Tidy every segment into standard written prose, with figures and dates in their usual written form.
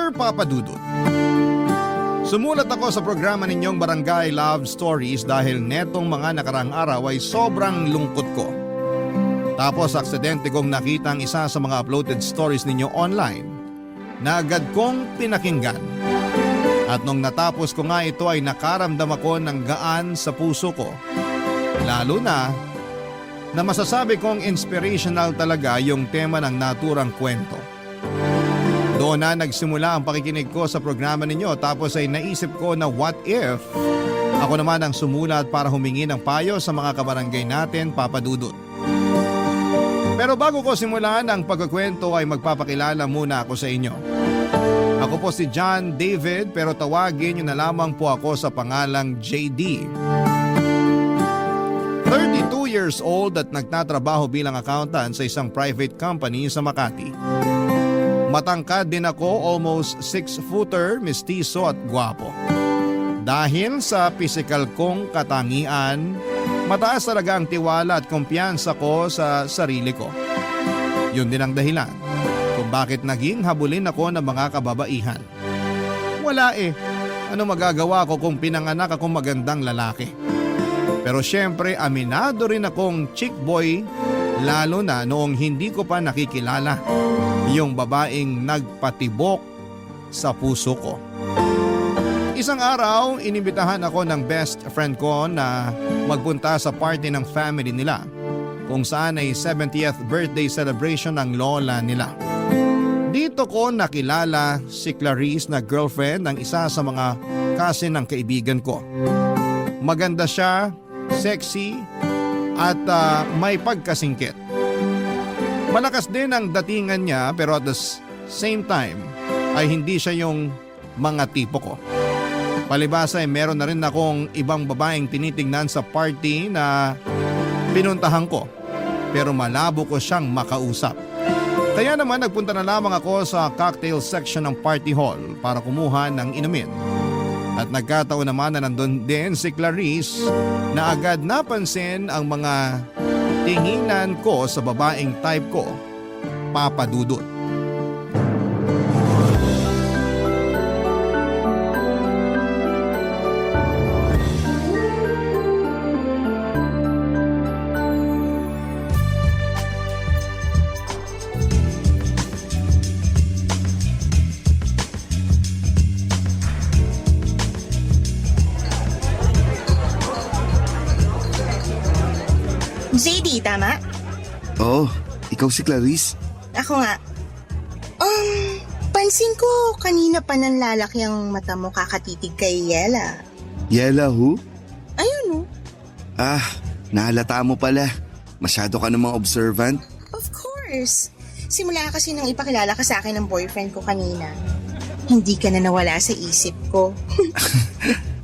Dear Papa Dudut, sumulat ako sa programa ninyong Barangay Love Stories dahil netong mga nakarang araw ay sobrang lungkot ko. Tapos aksidente kong nakita ang isa sa mga uploaded stories ninyo online na agad kong pinakinggan. At nung natapos ko nga ito ay nakaramdam ako ng gaan sa puso ko. Lalo na masasabi kong inspirational talaga yung tema ng naturang kwento. Doon na nagsimula ang pakikinig ko sa programa ninyo tapos ay naisip ko na what if ako naman ang sumulat para humingi ng payo sa mga kabarangay natin, Papa Dudut. Pero bago ko simulan ang pagkukwento ay magpapakilala muna ako sa inyo. Ako po si John David pero tawagin niyo na lamang po ako sa pangalang JD. 32 years old at nagtatrabaho bilang accountant sa isang private company sa Makati. Matangkad din ako, almost 6-footer, mestizo at gwapo. Dahil sa physical kong katangian, mataas talaga ang tiwala at kumpiyansa ko sa sarili ko. Yun din ang dahilan kung bakit naging habulin ako ng mga kababaihan. Wala ano magagawa ko kung pinanganak akong magandang lalaki? Pero syempre aminado rin akong chick boy, lalo na noong hindi ko pa nakikilala yung babaeng nagpatibok sa puso ko. Isang araw, inimbitahan ako ng best friend ko na magpunta sa party ng family nila kung saan ay 70th birthday celebration ng lola nila. Dito ko nakilala si Clarice na girlfriend ng isa sa mga cousin ng kaibigan ko. Maganda siya, sexy at may pagkasingkit. Malakas din ang datingan niya pero at the same time ay hindi siya yung mga tipo ko. Palibasa ay meron na rin akong ibang babaeng tinitingnan sa party na pinuntahan ko pero malabo ko siyang makausap. Kaya naman nagpunta na lamang ako sa cocktail section ng party hall para kumuha ng inumin. At nagkataon naman na nandun din si Clarice na agad napansin ang mga tinginan ko sa babaeng type ko, Papa Dudut. JD, tama? Oo, ikaw si Clarice? Ako nga. Pansin ko kanina pa nanlalaki ang mata mo kakatitig kay Yela. Yela who? Ayun Nahalata mo pala. Masyado ka namang observant. Of course. Simula kasi nang ipakilala ka sa akin ng boyfriend ko kanina. Hindi ka na nawala sa isip ko.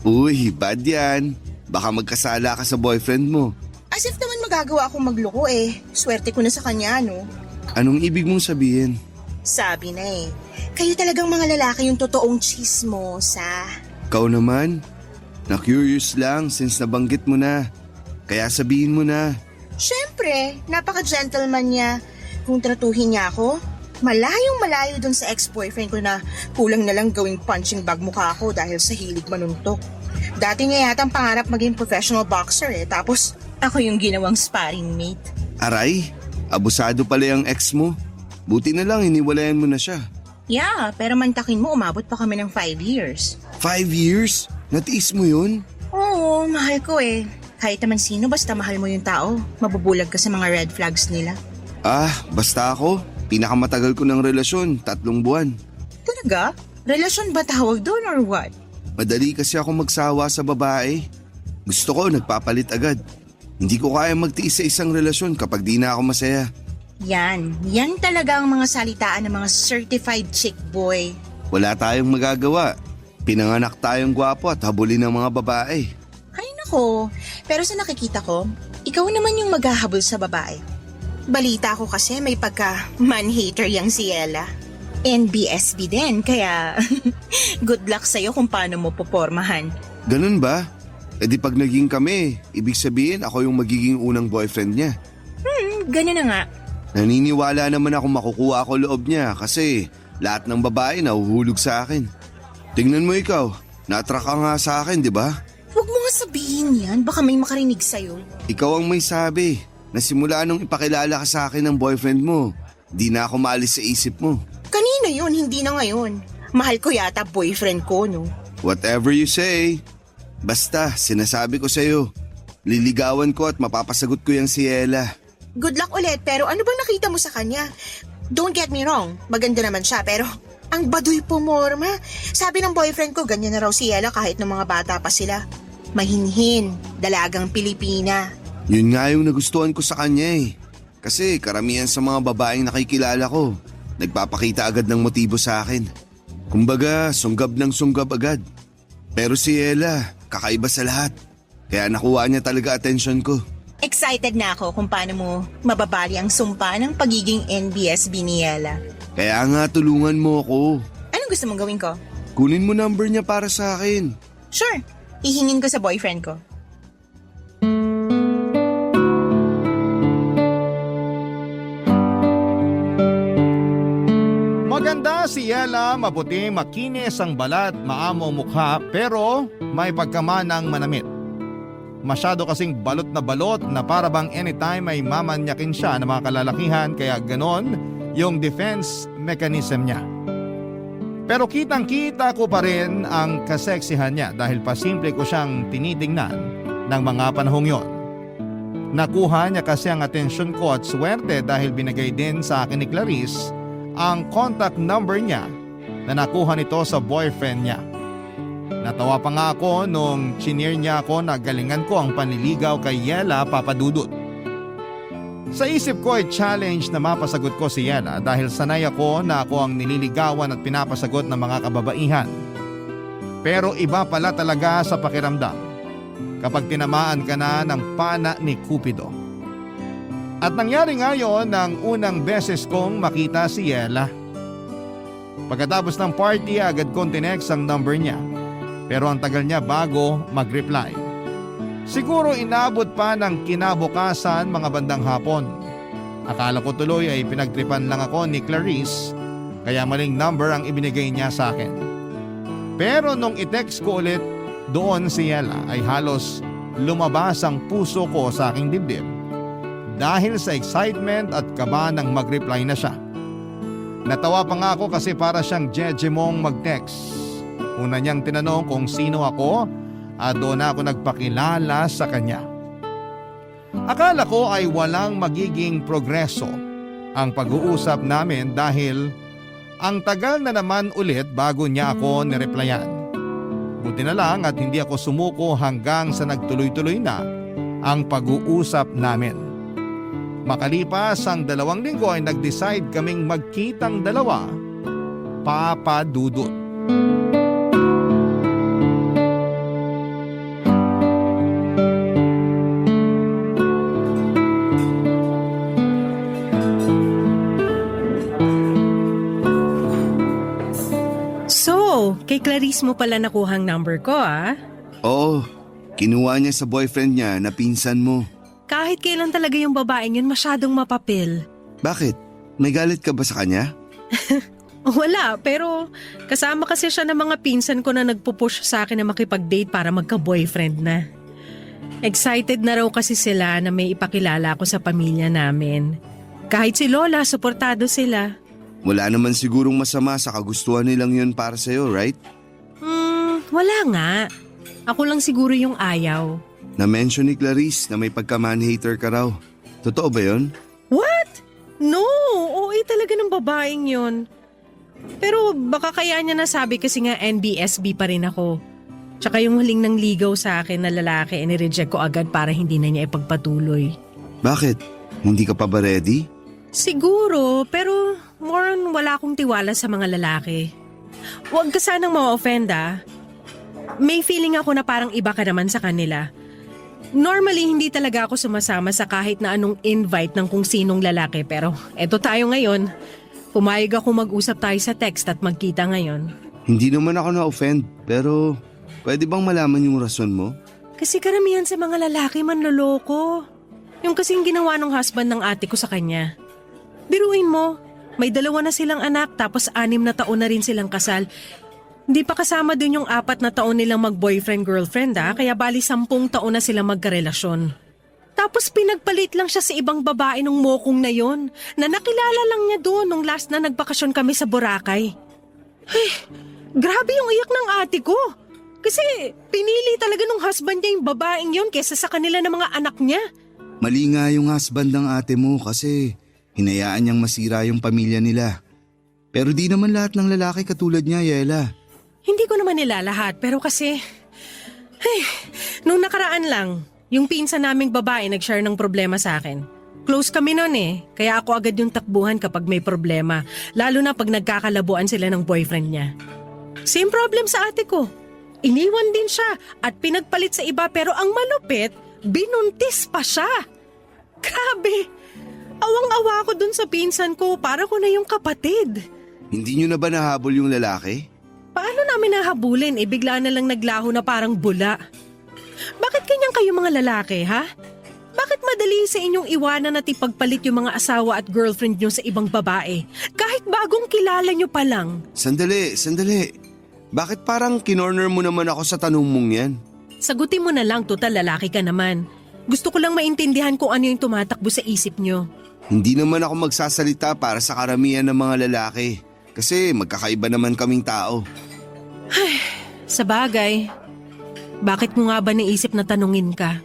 Uy, bad yan. Baka magkasala ka sa boyfriend mo. As if naman magagawa akong magloko Swerte ko na sa kanya, no? Anong ibig mong sabihin? Sabi na kayo talagang mga lalaki yung totoong chismosa. Kau naman? Na-curious lang since nabanggit mo na. Kaya sabihin mo na. Siyempre, napaka-gentleman niya. Kung tratuhin niya ako, malayong malayo dun sa ex-boyfriend ko na kulang na lang gawing punching bag mukha ako dahil sa hilig manuntok. Dati niya yata ang pangarap maging professional boxer tapos ako yung ginawang sparring mate. Aray, abusado pala yung ex mo. Buti na lang iniwalayan mo na siya. Yeah, pero mantakin mo umabot pa kami ng 5 years. 5 years? Natiis mo yun? Oo, mahal ko Kahit naman sino basta mahal mo yung tao, mabubulag ka sa mga red flags nila. Basta ako. Pinakamatagal ko ng relasyon, 3 buwan. Talaga? Relasyon ba tawag doon or what? Madali kasi ako magsawa sa babae. Gusto ko nagpapalit agad. Hindi ko kaya magtiis sa isang relasyon kapag di na ako masaya. Yan talaga ang mga salitaan ng mga certified chick boy. Wala tayong magagawa. Pinanganak tayong gwapo at habulin ng mga babae. Ay nako, pero sa nakikita ko, ikaw naman yung maghahabol sa babae. Balita ko kasi may pagka man-hater yang si Ella. NBSB din, kaya good luck sa'yo kung paano mo popormahan. Ganun ba? E di pag naging kami, ibig sabihin ako yung magiging unang boyfriend niya. Ganun na nga. Naniniwala naman ako makukuha ako loob niya kasi Lahat ng babae nahuhulog sa akin. Tingnan mo ikaw, na-attract ka nga sa akin, di ba? Huwag mo nga sabihin yan, baka may makarinig sa'yo. Ikaw ang may sabi na simula nung ipakilala ka sa akin ng boyfriend mo, di na ako maalis sa isip mo. Kanina yun, hindi na ngayon. Mahal ko yata boyfriend ko, no? Whatever you say. Basta, sinasabi ko sa'yo, liligawan ko at mapapasagot ko yung si Ella. Good luck ulit, pero ano bang nakita mo sa kanya? Don't get me wrong, maganda naman siya, pero ang baduy pumorma. Sabi ng boyfriend ko, ganyan na raw si Ella kahit ng mga bata pa sila. Mahinhin, dalagang Pilipina. Yun nga yung nagustuhan ko sa kanya eh. Kasi karamihan sa mga babaeng nakikilala ko, nagpapakita agad ng motibo sa akin. Kumbaga, sunggab ng sunggab agad. Pero si Ella, kakaiba sa lahat. Kaya nakuha niya talaga atensyon ko. Excited na ako kung paano mo mababali ang sumpa ng pagiging NBSB ni Ella. Kaya nga tulungan mo ako. Anong gusto mong gawin ko? Kunin mo number niya para sa akin. Sure, hihingin ko sa boyfriend ko. Maganda si Ella, maputi, makinis ang balat, maamo mukha, pero may pagkamanang manamit. Masyado kasing balot na para bang anytime ay mamanyakin siya ng mga kalalakihan, kaya ganon yung defense mechanism niya. Pero kitang-kita ko pa rin ang kaseksihan niya dahil pasimple ko siyang tinitingnan ng mga panahong yon. Nakuha niya kasi ang atensyon ko at swerte dahil binigay din sa akin ni Clarice ang contact number niya na nakuha nito sa boyfriend niya. Natawa pa nga ako nung chinir niya ako na galingan ko ang panliligaw kay Yela Papadudut. Sa isip ko ay challenge na mapasagot ko si Yela dahil sanay ako na ako ang nililigawan at pinapasagot ng mga kababaihan. Pero iba pala talaga sa pakiramdam kapag tinamaan ka na ng pana ni Cupido. At nangyari nga yon nang unang beses kong makita si Yela. Pagkatapos ng party agad kong tinext ang number niya. Pero ang tagal niya bago mag-reply. Siguro inabot pa ng kinabukasan mga bandang hapon. Akala ko tuloy ay pinagtripan lang ako ni Clarice kaya maling number ang ibinigay niya sa akin. Pero nung i-text ko ulit doon si Yela ay halos lumabas ang puso ko sa aking dibdib dahil sa excitement at kaba nang mag-reply na siya. Natawa pa nga ako kasi para siyang jejemong mag-text. Una niyang tinanong kung sino ako at doon ako nagpakilala sa kanya. Akala ko ay walang magiging progreso ang pag-uusap namin dahil ang tagal na naman ulit bago niya ako nireplyan. Buti na lang at hindi ako sumuko hanggang sa nagtuloy-tuloy na ang pag-uusap namin. Makalipas ang 2 linggo ay nag-decide kaming magkitang dalawa, Papadudut. Kay Clarice mo pala nakuhang number ko Oo, kinuha niya sa boyfriend niya na pinsan mo. Kahit kailan talaga yung babaeng yun masyadong mapapil. Bakit? May galit ka ba sa kanya? Wala, pero kasama kasi siya ng mga pinsan ko na nagpupush sa akin na makipag-date para magka-boyfriend na. Excited na raw kasi sila na may ipakilala ko sa pamilya namin. Kahit si Lola, suportado sila. Wala naman sigurong masama sa kagustuhan nilang yun para sa'yo, right? Wala nga. Ako lang siguro yung ayaw. Na-mention ni Clarice na may pagka-man-hater ka raw. Totoo ba yun? What? No, OA talaga ng babaeng yun. Pero baka kaya niya nasabi kasi nga NBSB pa rin ako. Tsaka yung huling nang ligaw sa akin na lalaki nireject ko agad para hindi na niya ipagpatuloy. Bakit? Hindi ka pa ba ready? Siguro, pero more on wala akong tiwala sa mga lalaki. Huwag ka sanang ma-offend May feeling ako na parang iba ka naman sa kanila. Normally, hindi talaga ako sumasama sa kahit na anong invite ng kung sinong lalaki pero eto tayo ngayon. Pumayag ako mag-usap tayo sa text at magkita ngayon. Hindi naman ako na-offend pero pwede bang malaman yung rason mo? Kasi karamihan sa mga lalaki manloloko. Yung kasing ginawa ng husband ng ate ko sa kanya. Biruin mo, May 2 na silang anak tapos 6 na taon na rin silang kasal. Hindi pa kasama dun yung 4 na taon nilang mag-boyfriend-girlfriend kaya bali 10 taon na silang magkarelasyon. Tapos pinagpalit lang siya sa ibang babae nung mokong na yon na nakilala lang niya doon nung last na nagbakasyon kami sa Boracay. Ay, grabe yung iyak ng ate ko. Kasi pinili talaga nung husband niya yung babaeng yon kesa sa kanila ng mga anak niya. Mali nga yung husband ng ate mo kasi hinayaan niyang masira yung pamilya nila. Pero di naman lahat ng lalaki katulad niya, Yela. Hindi ko naman nila lahat pero kasi... Ay, nung nakaraan lang, yung pinsan naming babae nag-share ng problema sa akin. Close kami noon kaya ako agad yung takbuhan kapag may problema. Lalo na pag nagkakalabuan sila ng boyfriend niya. Same problem sa ate ko. Iniwan din siya at pinagpalit sa iba pero ang malupit, binuntis pa siya. Grabe! Awang-awa ko dun sa pinsan ko, para ko na yung kapatid. Hindi niyo na ba nahabol yung lalaki? Paano namin nahabulin? Bigla na lang naglaho na parang bula. Bakit ganyan kayo mga lalaki, ha? Bakit madali sa inyong iwanan at ipagpalit yung mga asawa at girlfriend nyo sa ibang babae? Kahit bagong kilala nyo pa lang. Sandali. Bakit parang kinorner mo naman ako sa tanong mong yan? Sagutin mo na lang, total lalaki ka naman. Gusto ko lang maintindihan kung ano yung tumatakbo sa isip nyo. Hindi naman ako magsasalita para sa karamihan ng mga lalaki. Kasi magkakaiba naman kaming tao. Sa bagay, bakit mo nga ba naisip na tanungin ka?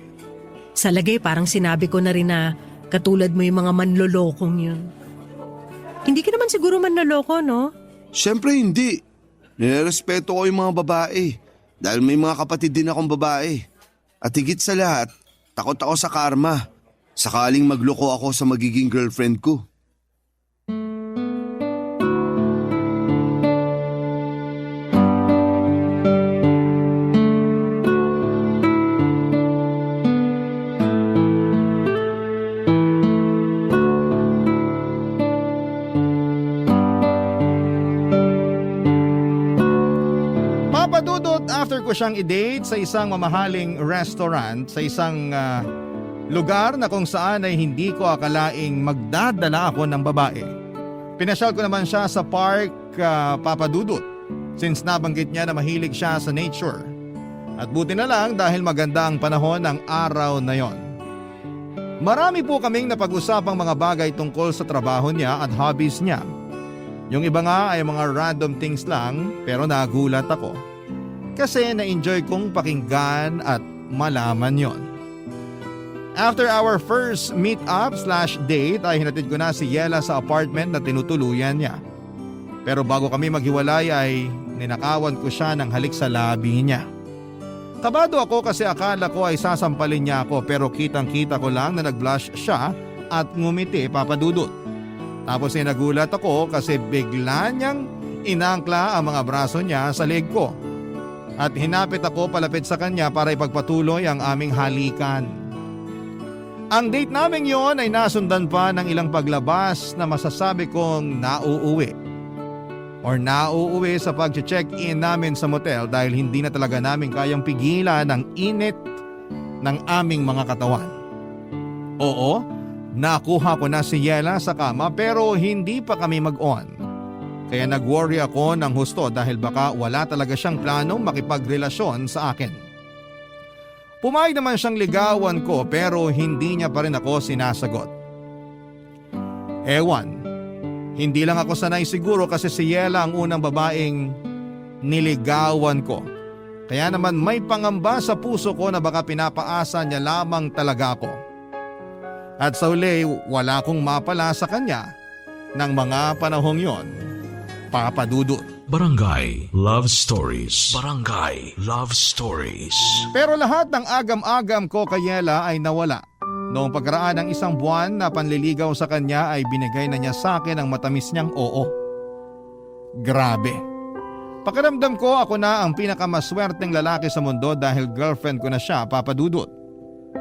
Sa lagay parang sinabi ko na rin na katulad mo yung mga manlolokong yun. Hindi ka naman siguro manloloko, no? Siyempre hindi. Nilerespeto ko yung mga babae dahil may mga kapatid din akong babae. At higit sa lahat, takot ako sa karma. Sakaling magloko ako sa magiging girlfriend ko. Papadudot after ko siyang i-date sa isang mamahaling restaurant sa isang lugar na kung saan ay hindi ko akalaing magdadala ako ng babae. Pinasyal ko naman siya sa park, Papadudot, since nabanggit niya na mahilig siya sa nature. At buti na lang dahil maganda ang panahon ng araw na yon. Marami po kaming napag-usapang mga bagay tungkol sa trabaho niya at hobbies niya. Yung iba nga ay mga random things lang pero nagulat ako. Kasi na-enjoy kong pakinggan at malaman yon. After our first meet-up/date ay hinatid ko na si Yela sa apartment na tinutuluyan niya. Pero bago kami maghiwalay ay ninakawan ko siya ng halik sa labi niya. Kabado ako kasi akala ko ay sasampalin niya ako pero kitang-kita ko lang na nag-blush siya at ngumiti, Papadudot. Tapos ay nagulat ako kasi bigla niyang inangkla ang mga braso niya sa leg ko. At hinapit ako palapit sa kanya para ipagpatuloy ang aming halikan. Ang date namin yon ay nasundan pa ng ilang paglabas na masasabi kong nauuwi. Or nauuwi sa pag-check-in namin sa motel dahil hindi na talaga namin kayang pigilan ang init ng aming mga katawan. Oo, nakuha ko na si Yela sa kama pero hindi pa kami mag-on. Kaya nag-worry ako ng husto dahil baka wala talaga siyang planong makipagrelasyon sa akin. Pumayag naman siyang ligawan ko pero hindi niya pa rin ako sinasagot. Ewan, hindi lang ako sanay siguro kasi si Yela ang unang babaeng niligawan ko. Kaya naman may pangamba sa puso ko na baka pinapaasa niya lamang talaga ako. At sa huli, wala akong mapala sa kanya ng mga panahong yon, Papadudot. Barangay Love Stories. Barangay Love Stories. Pero lahat ng agam-agam ko kay Yela ay nawala. Noong pagkaraan ng isang buwan na panliligaw sa kanya ay binigay na niya sa akin ang matamis niyang oo. Grabe. Pakiramdam ko ako na ang pinakamaswerteng lalaki sa mundo dahil girlfriend ko na siya, Papadudot.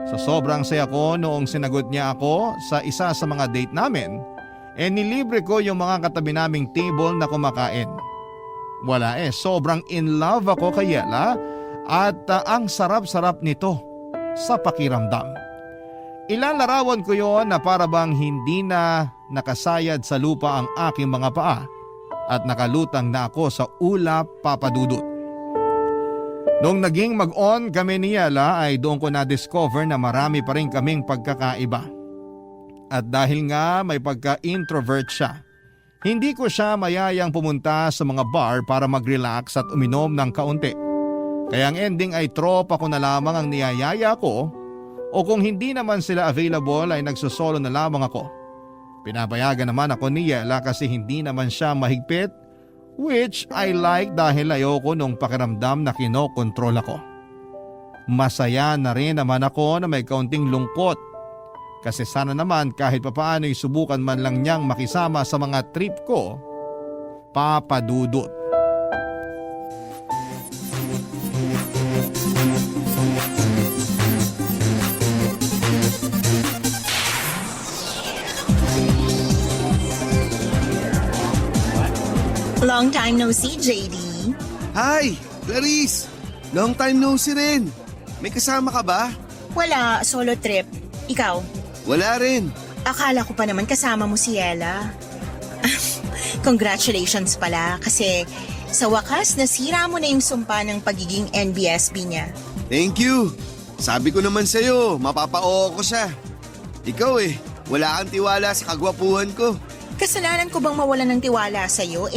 Sa sobrang saya ko noong sinagot niya ako sa isa sa mga date namin, nilibre ko yung mga katabi naming table na kumakain. Wala sobrang in love ako kay Yela at ang sarap-sarap nito sa pakiramdam. Ilalarawan ko yon na para bang hindi na nakasayad sa lupa ang aking mga paa at nakalutang na ako sa ulap papadudot. Nung naging mag-on kami ni Yela ay doon ko na-discover na marami pa rin kaming pagkakaiba. At dahil nga may pagka-introvert siya, hindi ko siya mayayang pumunta sa mga bar para mag-relax at uminom ng kaunti. Kaya ang ending ay tropa ko na lamang ang niyayaya ko o kung hindi naman sila available ay nagsusolo na lamang ako. Pinapayagan naman ako ni Yela kasi hindi naman siya mahigpit, which I like dahil ayoko nung pakiramdam na kinokontrol ako. Masaya na rin naman ako na may kaunting lungkot kasi sana naman kahit papaano'y subukan man lang niyang makisama sa mga trip ko, papadudot. Long time no see, JD. Hi, Clarice! Long time no see rin. May kasama ka ba? Wala, solo trip. Ikaw? Wala rin. Akala ko pa naman kasama mo si Yela. Congratulations pala kasi sa wakas nasira mo na yung sumpa ng pagiging NBSB niya. Thank you. Sabi ko naman sa'yo, mapapa-oo ko siya. Ikaw wala kang tiwala sa kagwapuhan ko. Kasalanan ko bang mawalan ng tiwala sa'yo?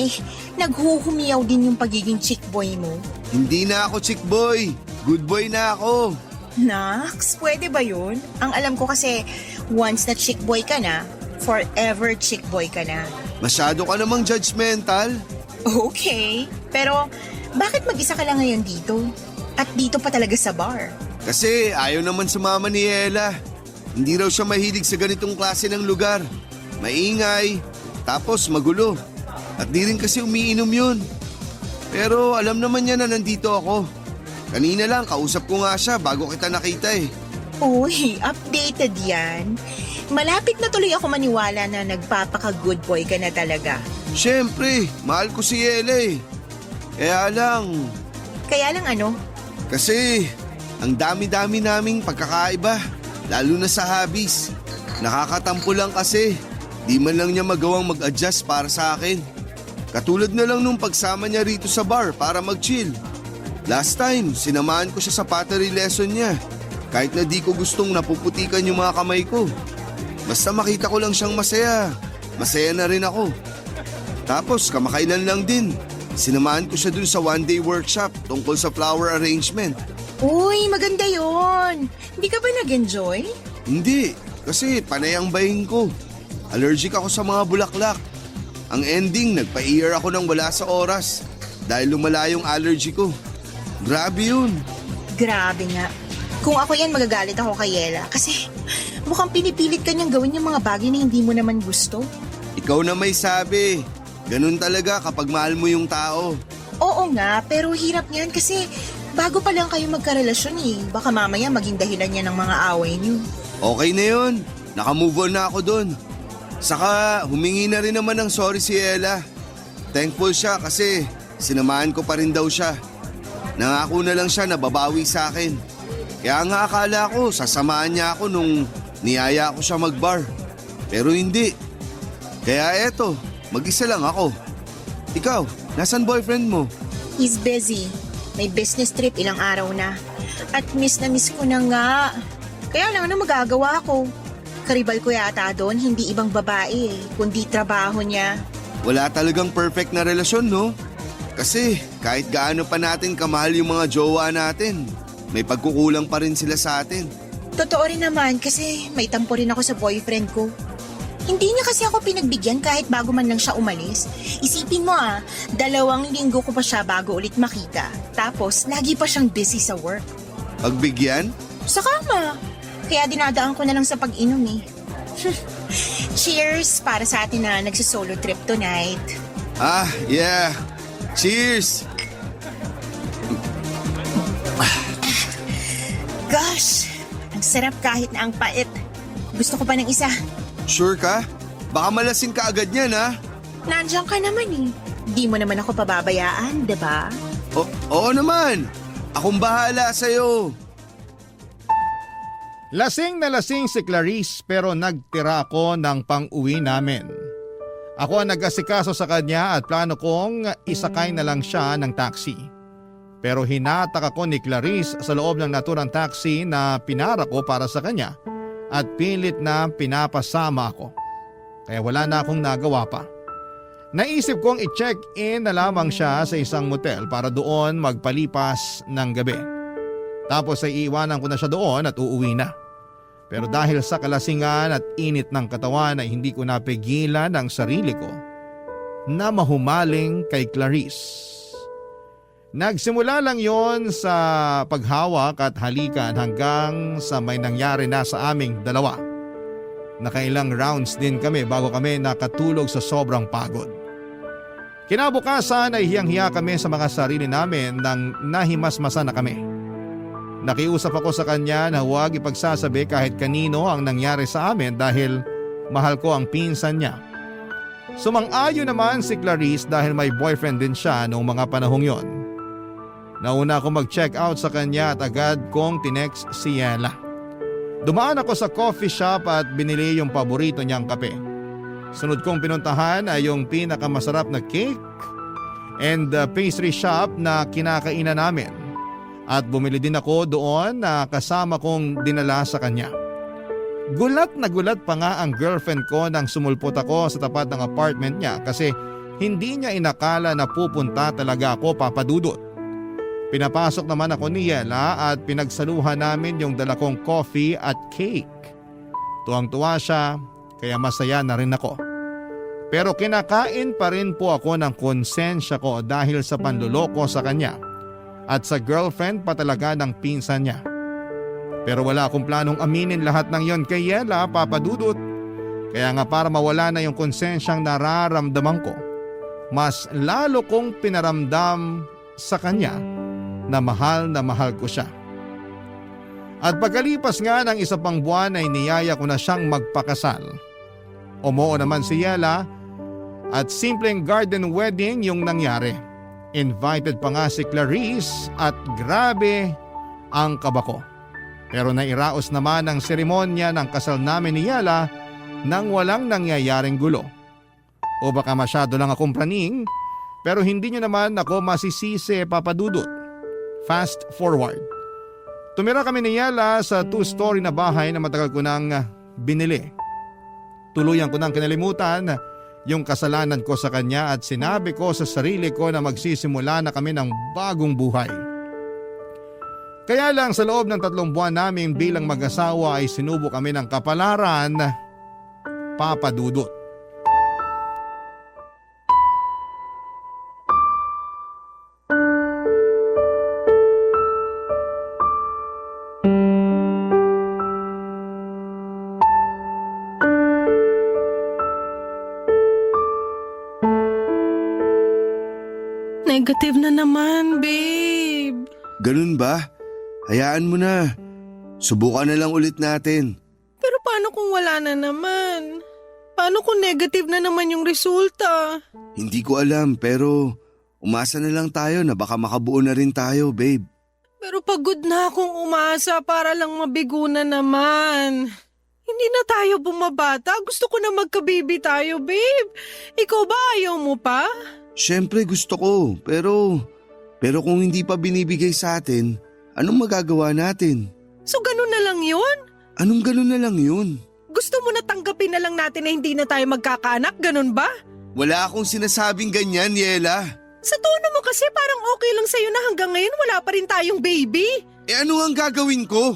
Naghuhumiyaw din yung pagiging chick boy mo. Hindi na ako chick boy. Good boy na ako. Nax, pwede ba yun? Ang alam ko kasi once na chick boy ka na, forever chick boy ka na. Masyado ka namang judgmental. Okay, pero bakit mag-isa ka lang ngayon dito? At dito pa talaga sa bar? Kasi ayaw naman sumama ni Ella. Hindi raw siya mahilig sa ganitong klase ng lugar. Maingay, tapos magulo. At di rin kasi umiinom yun. Pero alam naman niya na nandito ako. Kanina lang, kausap ko nga siya bago kita nakita Uy, updated yan. Malapit na tuloy ako maniwala na nagpapaka-good boy ka na talaga. Siyempre, mahal ko si Ella Kaya lang... Kaya lang ano? Kasi, ang dami-dami naming pagkakaiba. Lalo na sa hobbies. Nakakatampo lang kasi. Di man lang niya magawang mag-adjust para sa akin. Katulad na lang nung pagsama niya rito sa bar para mag-chill. Last time, sinamahan ko siya sa pottery lesson niya. Kahit na di ko gustong napuputikan yung mga kamay ko. Basta makita ko lang siyang masaya. Masaya na rin ako. Tapos kamakailan lang din. Sinamahan ko siya dun sa one-day workshop tungkol sa flower arrangement. Uy, maganda yon. Hindi ka ba nag-enjoy? Hindi, kasi panay ang bahin ko. Allergic ako sa mga bulaklak. Ang ending, nagpa-ear ako ng wala sa oras dahil lumala yung allergy ko. Grabe yun. Grabe nga. Kung ako yan, magagalit ako kay Yela kasi mukhang pinipilit ka niyang gawin yung mga bagay na hindi mo naman gusto. Ikaw na may sabi. Ganun talaga kapag mahal mo yung tao. Oo nga, pero hirap niyan kasi bago pa lang kayo magkarelasyon Baka mamaya maging dahilan niya ng mga away niyo. Okay na yun. Nakamove on na ako dun. Saka humingi na rin naman ng sorry si Ella. Thankful siya kasi sinamahan ko pa rin daw siya. Nangako na lang siya na babawi sa akin. Kaya nga akala ko sasamahan niya ako nung niyaya ko siya magbar. Pero hindi. Kaya eto, mag-isa lang ako. Ikaw, nasan boyfriend mo? He's busy. May business trip ilang araw na. At miss na miss ko na nga. Kaya lang ano magagawa ko? Karibal ko yata doon, hindi ibang babae kundi trabaho niya. Wala talagang perfect na relasyon, no? Kasi kahit gaano pa natin kamahal yung mga jowa natin, may pagkukulang pa rin sila sa atin. Totoo rin naman kasi may tampo rin ako sa boyfriend ko. Hindi niya kasi ako pinagbigyan kahit bago man lang siya umalis. Isipin mo 2 linggo ko pa siya bago ulit makita. Tapos lagi pa siyang busy sa work. Pagbigyan? Sa kama. Kaya dinadaan ko na lang sa pag-inom Cheers para sa atin na nagsisolo trip tonight. Ah, yeah. Cheers! Gosh, ang sarap kahit na ang pait. Gusto ko pa ng isa. Sure ka? Baka malasing ka agad yan, ha? Nandiyan ka naman Di mo naman ako pababayaan, diba? Oo naman. Akong bahala sa'yo. Lasing na lasing si Clarice pero nagtira ako ng pang-uwi namin. Ako ang nag-asikaso sa kanya at plano kong isakay na lang siya ng taxi. Pero hinatak ako ni Clarice sa loob ng naturang taxi na pinara ko para sa kanya at pilit na pinapasama ako. Kaya wala na akong nagawa pa. Naisip kong i-check-in na lamang siya sa isang motel para doon magpalipas ng gabi. Tapos ay iiwanan ko na siya doon at uuwi na. Pero dahil sa kalasingan at init ng katawan ay hindi ko napigilan ang sarili ko na mahumaling kay Clarice. Nagsimula lang yon sa paghawak at halikan hanggang sa may nangyari na sa aming dalawa. Nakailang rounds din kami bago kami nakatulog sa sobrang pagod. Kinabukasan ay hiyang-hiya kami sa mga sarili namin nang nahimasmasa na kami. Nakiusap ako sa kanya na huwag ipagsasabi kahit kanino ang nangyari sa amin dahil mahal ko ang pinsan niya. Sumang-ayon naman si Clarice dahil may boyfriend din siya noong mga panahong yon. Nauna ako mag-check out sa kanya at agad kong tinext si Yela. Dumaan ako sa coffee shop at binili yung paborito niyang kape. Sunod kong pinuntahan ay yung pinakamasarap na cake and pastry shop na kinakainan namin. At bumili din ako doon na kasama kong dinala sa kanya. Gulat na gulat pa nga ang girlfriend ko nang sumulpot ako sa tapat ng apartment niya kasi hindi niya inakala na pupunta talaga ako, Papa Dudut. Pinapasok naman ako ni Yela at pinagsaluhan namin yung dala kong coffee at cake. Tuwang-tuwa siya kaya masaya na rin ako. Pero kinakain pa rin po ako ng konsensya ko dahil sa panluloko sa kanya at sa girlfriend pa talaga ng pinsan niya. Pero wala akong planong aminin lahat ng yon kay Yela, Papa Dudut. Kaya nga para mawala na yung konsensyang nararamdaman ko, mas lalo kong pinaramdam sa kanya na mahal ko siya. At pagkalipas nga ng isa pang buwan ay niyaya ko na siyang magpakasal. Umuo naman si Yela at simpleng garden wedding yung nangyari. Invited pa nga si Clarice at grabe ang kaba ko. Pero nairaos naman ang seremonya ng kasal namin ni Yela nang walang nangyayaring gulo. O baka masyado lang akong praning pero hindi niyo naman ako masisisi, Papa Dudut. Fast forward. Tumira kami ni Yela sa 2-story na bahay na matagal ko nang binili. Tuluyan ko nang kinalimutan yung kasalanan ko sa kanya at sinabi ko sa sarili ko na magsisimula na kami ng bagong buhay. Kaya lang sa loob ng 3 buwan namin bilang mag-asawa ay sinubo kami ng kapalaran, Papa Dudut. Negative na naman, babe. Ganun ba? Hayaan mo na. Subukan na lang ulit natin. Pero paano kung wala na naman? Paano kung negative na naman yung resulta? Hindi ko alam pero umasa na lang tayo na baka makabuo na rin tayo, babe. Pero pagod na akong umasa para lang mabigo na naman. Hindi na tayo bumabata. Gusto ko na magka-baby tayo, babe. Ikaw ba ayaw mo pa? Siyempre gusto ko pero kung hindi pa binibigay sa atin, anong magagawa natin? So ganun na lang yun? Anong ganun na lang yun? Gusto mo na tanggapin na lang natin na hindi na tayo magkakaanak, ganun ba? Wala akong sinasabing ganyan, Yela. Sa tono mo kasi parang okay lang sa'yo na hanggang ngayon wala pa rin tayong baby. Eh ano ang gagawin ko?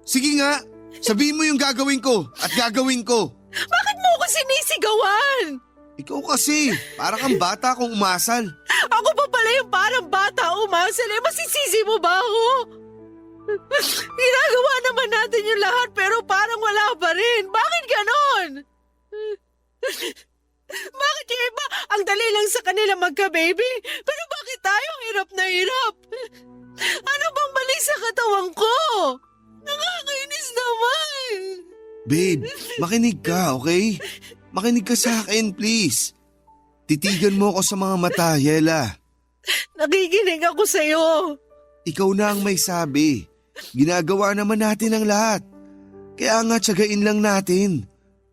Sige nga, sabihin mo yung gagawin ko at gagawin ko. Bakit mo ako sinisigawan? Ikaw kasi, para kang bata kung umasal. Ako pa pala yung parang bata umasal eh. Masisisi mo ba ako? Ginagawa naman natin yung lahat pero parang wala pa rin. Bakit ganon? Bakit yung iba ang dali lang sa kanila magka-baby? Pero bakit tayo hirap na hirap? Ano bang mali sa katawan ko? Nakakainis naman. Babe, makinig ka, okay? Makinig ka sa akin, please. Titigan mo ako sa mga mata, Yela. Nakikinig ako sa'yo. Ikaw na ang may sabi. Ginagawa naman natin ang lahat. Kaya nga tiyagain lang natin.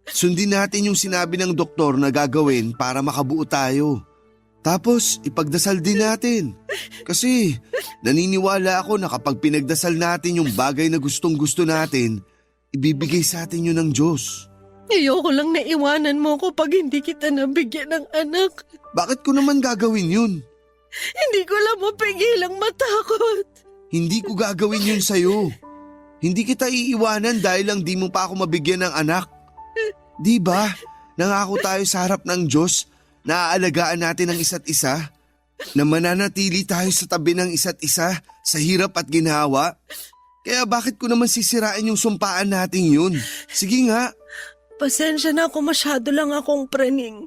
Sundin natin yung sinabi ng doktor na gagawin para makabuo tayo. Tapos ipagdasal din natin. Kasi naniniwala ako na kapag pinagdasal natin yung bagay na gustong gusto natin, ibibigay sa atin yun ng Diyos. Ayoko lang na iwanan mo ko pag hindi kita nabigyan ng anak. Bakit ko naman gagawin yun? Hindi ko lang mapigilang matakot. Hindi ko gagawin yun sa'yo. Hindi kita iiwanan dahil lang di mo pa ako mabigyan ng anak. Di ba? Nangako tayo sa harap ng Diyos na aalagaan natin ang isa't isa, na mananatili tayo sa tabi ng isa't isa sa hirap at ginhawa. Kaya bakit ko naman sisirain yung sumpaan natin yun? Sige nga. Pasensya na kung masyado lang akong praning.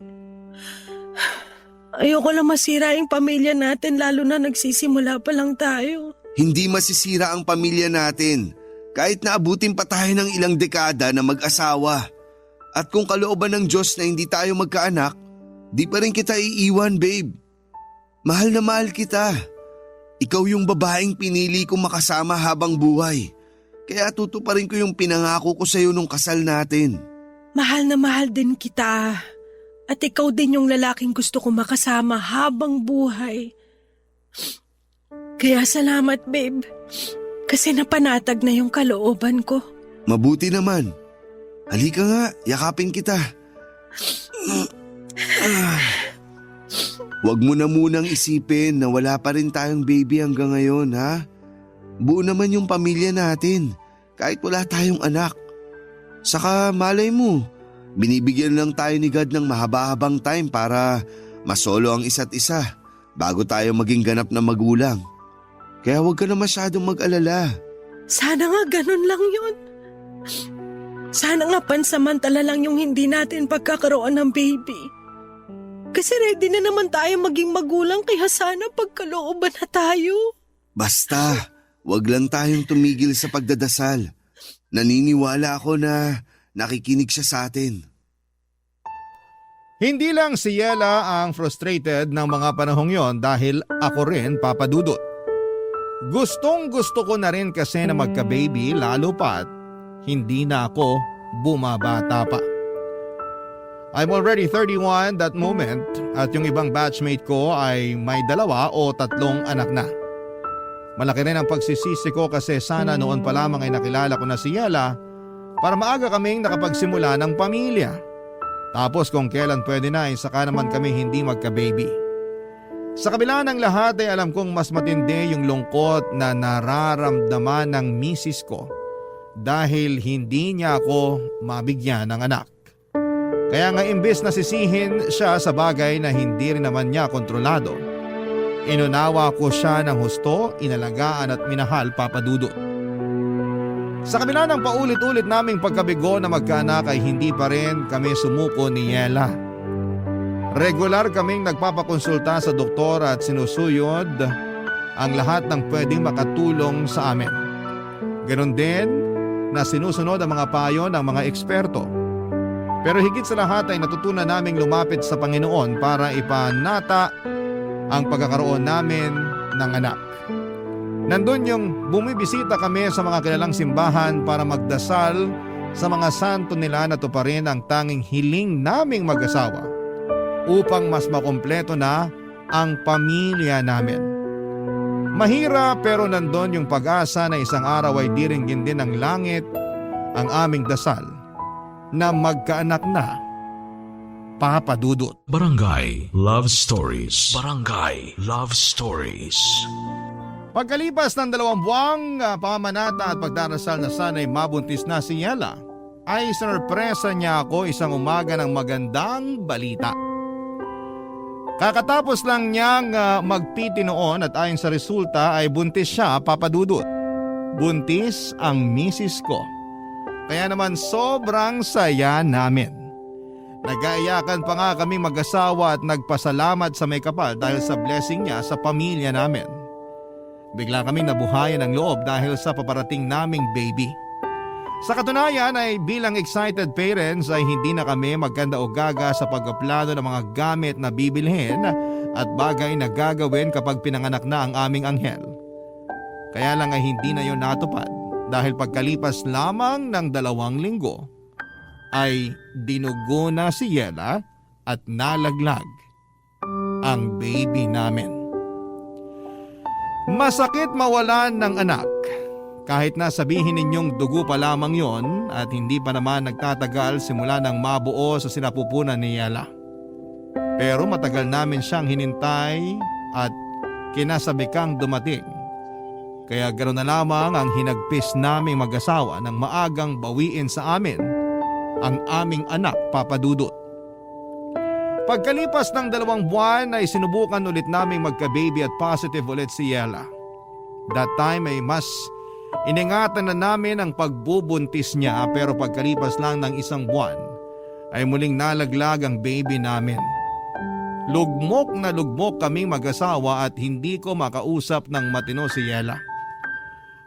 Ayoko lang masira yung pamilya natin lalo na nagsisimula pa lang tayo. Hindi masisira ang pamilya natin kahit naabutin pa tayo ng ilang dekada na mag-asawa. At kung kalooban ng Diyos na hindi tayo magkaanak, di pa rin kita iiwan, babe. Mahal na mahal kita. Ikaw yung babaeng pinili kong makasama habang buhay. Kaya tutuparin ko yung pinangako ko sa'yo nung kasal natin. Mahal na mahal din kita. At ikaw din yung lalaking gusto ko makasama habang buhay. Kaya salamat, babe. Kasi napanatag na yung kalooban ko. Mabuti naman. Halika nga, yakapin kita. Huwag mo na munang isipin na wala pa rin tayong baby hanggang ngayon, ha? Buo naman yung pamilya natin, kahit wala tayong anak. Saka malay mo, binibigyan lang tayo ni God ng mahaba-habang time para masolo ang isa't isa bago tayo maging ganap na magulang. Kaya huwag ka na masyadong mag-alala. Sana nga ganun lang yun. Sana nga pansamantala lang yung hindi natin pagkakaroon ng baby. Kasi ready na naman tayo maging magulang kaya sana pagkalooban na tayo. Basta, huwag lang tayong tumigil sa pagdadasal. Naniniwala ako na nakikinig siya sa atin. Hindi lang si Yela ang frustrated ng mga panahong yon dahil ako rin, Papa Dudut. Gustong gusto ko na rin kasi na magka-baby lalo pat hindi na ako bumabata pa. I'm already 31 that moment at yung ibang batchmate ko ay may 2 o 3 anak na. Malaki rin ang pagsisisi ko kasi sana noon pa lamang ay nakilala ko na si Yela para maaga kaming nakapagsimula ng pamilya. Tapos kung kailan pwede na ay saka naman kami hindi magka-baby. Sa kabila ng lahat ay alam kong mas matindi yung lungkot na nararamdaman ng misis ko dahil hindi niya ako mabigyan ng anak. Kaya nga imbes na sisihin siya sa bagay na hindi rin naman niya kontrolado, inunawa ko siya ng husto, inalagaan at minahal, Papa Dudut. Sa kabila ng paulit-ulit naming pagkabigo na magkaanak ay hindi pa rin kami sumuko ni Yela. Regular kaming nagpapakonsulta sa doktor at sinusuyod ang lahat ng pwedeng makatulong sa amin. Ganon din na sinusunod ang mga payo ng mga eksperto. Pero higit sa lahat ay natutunan naming lumapit sa Panginoon para ipanata ang pagkakaroon namin ng anak. Nandun yung bumibisita kami sa mga kilalang simbahan para magdasal sa mga santo nila na tuparin ang tanging hiling naming mag-asawa upang mas makumpleto na ang pamilya namin. Mahirap pero nandun yung pag-asa na isang araw ay diringgin din ng langit ang aming dasal na magkaanak na, Papa Dudut. Barangay Love Stories. Barangay Love Stories. Pagkalipas ng 2 buwang pamanata at pagdarasal na sana'y mabuntis na si Yela, ay sorpresa niya ako isang umaga ng magandang balita. Kakatapos lang niyang mag-PT noon at ayon sa resulta ay buntis siya, Papa Dudut. Buntis ang misis ko. Kaya naman sobrang saya namin. Nag-aayakan pa nga kami mag-asawa at nagpasalamat sa may kapal dahil sa blessing niya sa pamilya namin. Bigla kami nabuhayan ng loob dahil sa paparating naming baby. Sa katunayan ay bilang excited parents ay hindi na kami magkanda o gaga sa pagpaplano ng mga gamit na bibilhin at bagay na gagawin kapag pinanganak na ang aming anghel. Kaya lang ay hindi na yon natupad dahil pagkalipas lamang ng 2 linggo ay dinugo na si Yela at nalaglag ang baby namin. Masakit mawalan ng anak. Kahit na sabihin ninyong dugo pa lamang yon at hindi pa naman nagtatagal simula nang mabuo sa sinapupunan ni Yela. Pero matagal namin siyang hinintay at kinasabikang dumating. Kaya ganoon na lamang ang hinagpis naming mag-asawa nang maagang bawiin sa amin ang aming anak, Papa Dudut. Pagkalipas ng 2 buwan ay sinubukan ulit naming magka-baby at positive ulit si Yela. That time ay mas iningatan na namin ang pagbubuntis niya pero pagkalipas lang ng 1 buwan ay muling nalaglag ang baby namin. Lugmok na lugmok kaming mag-asawa at hindi ko makausap ng matino si Yela.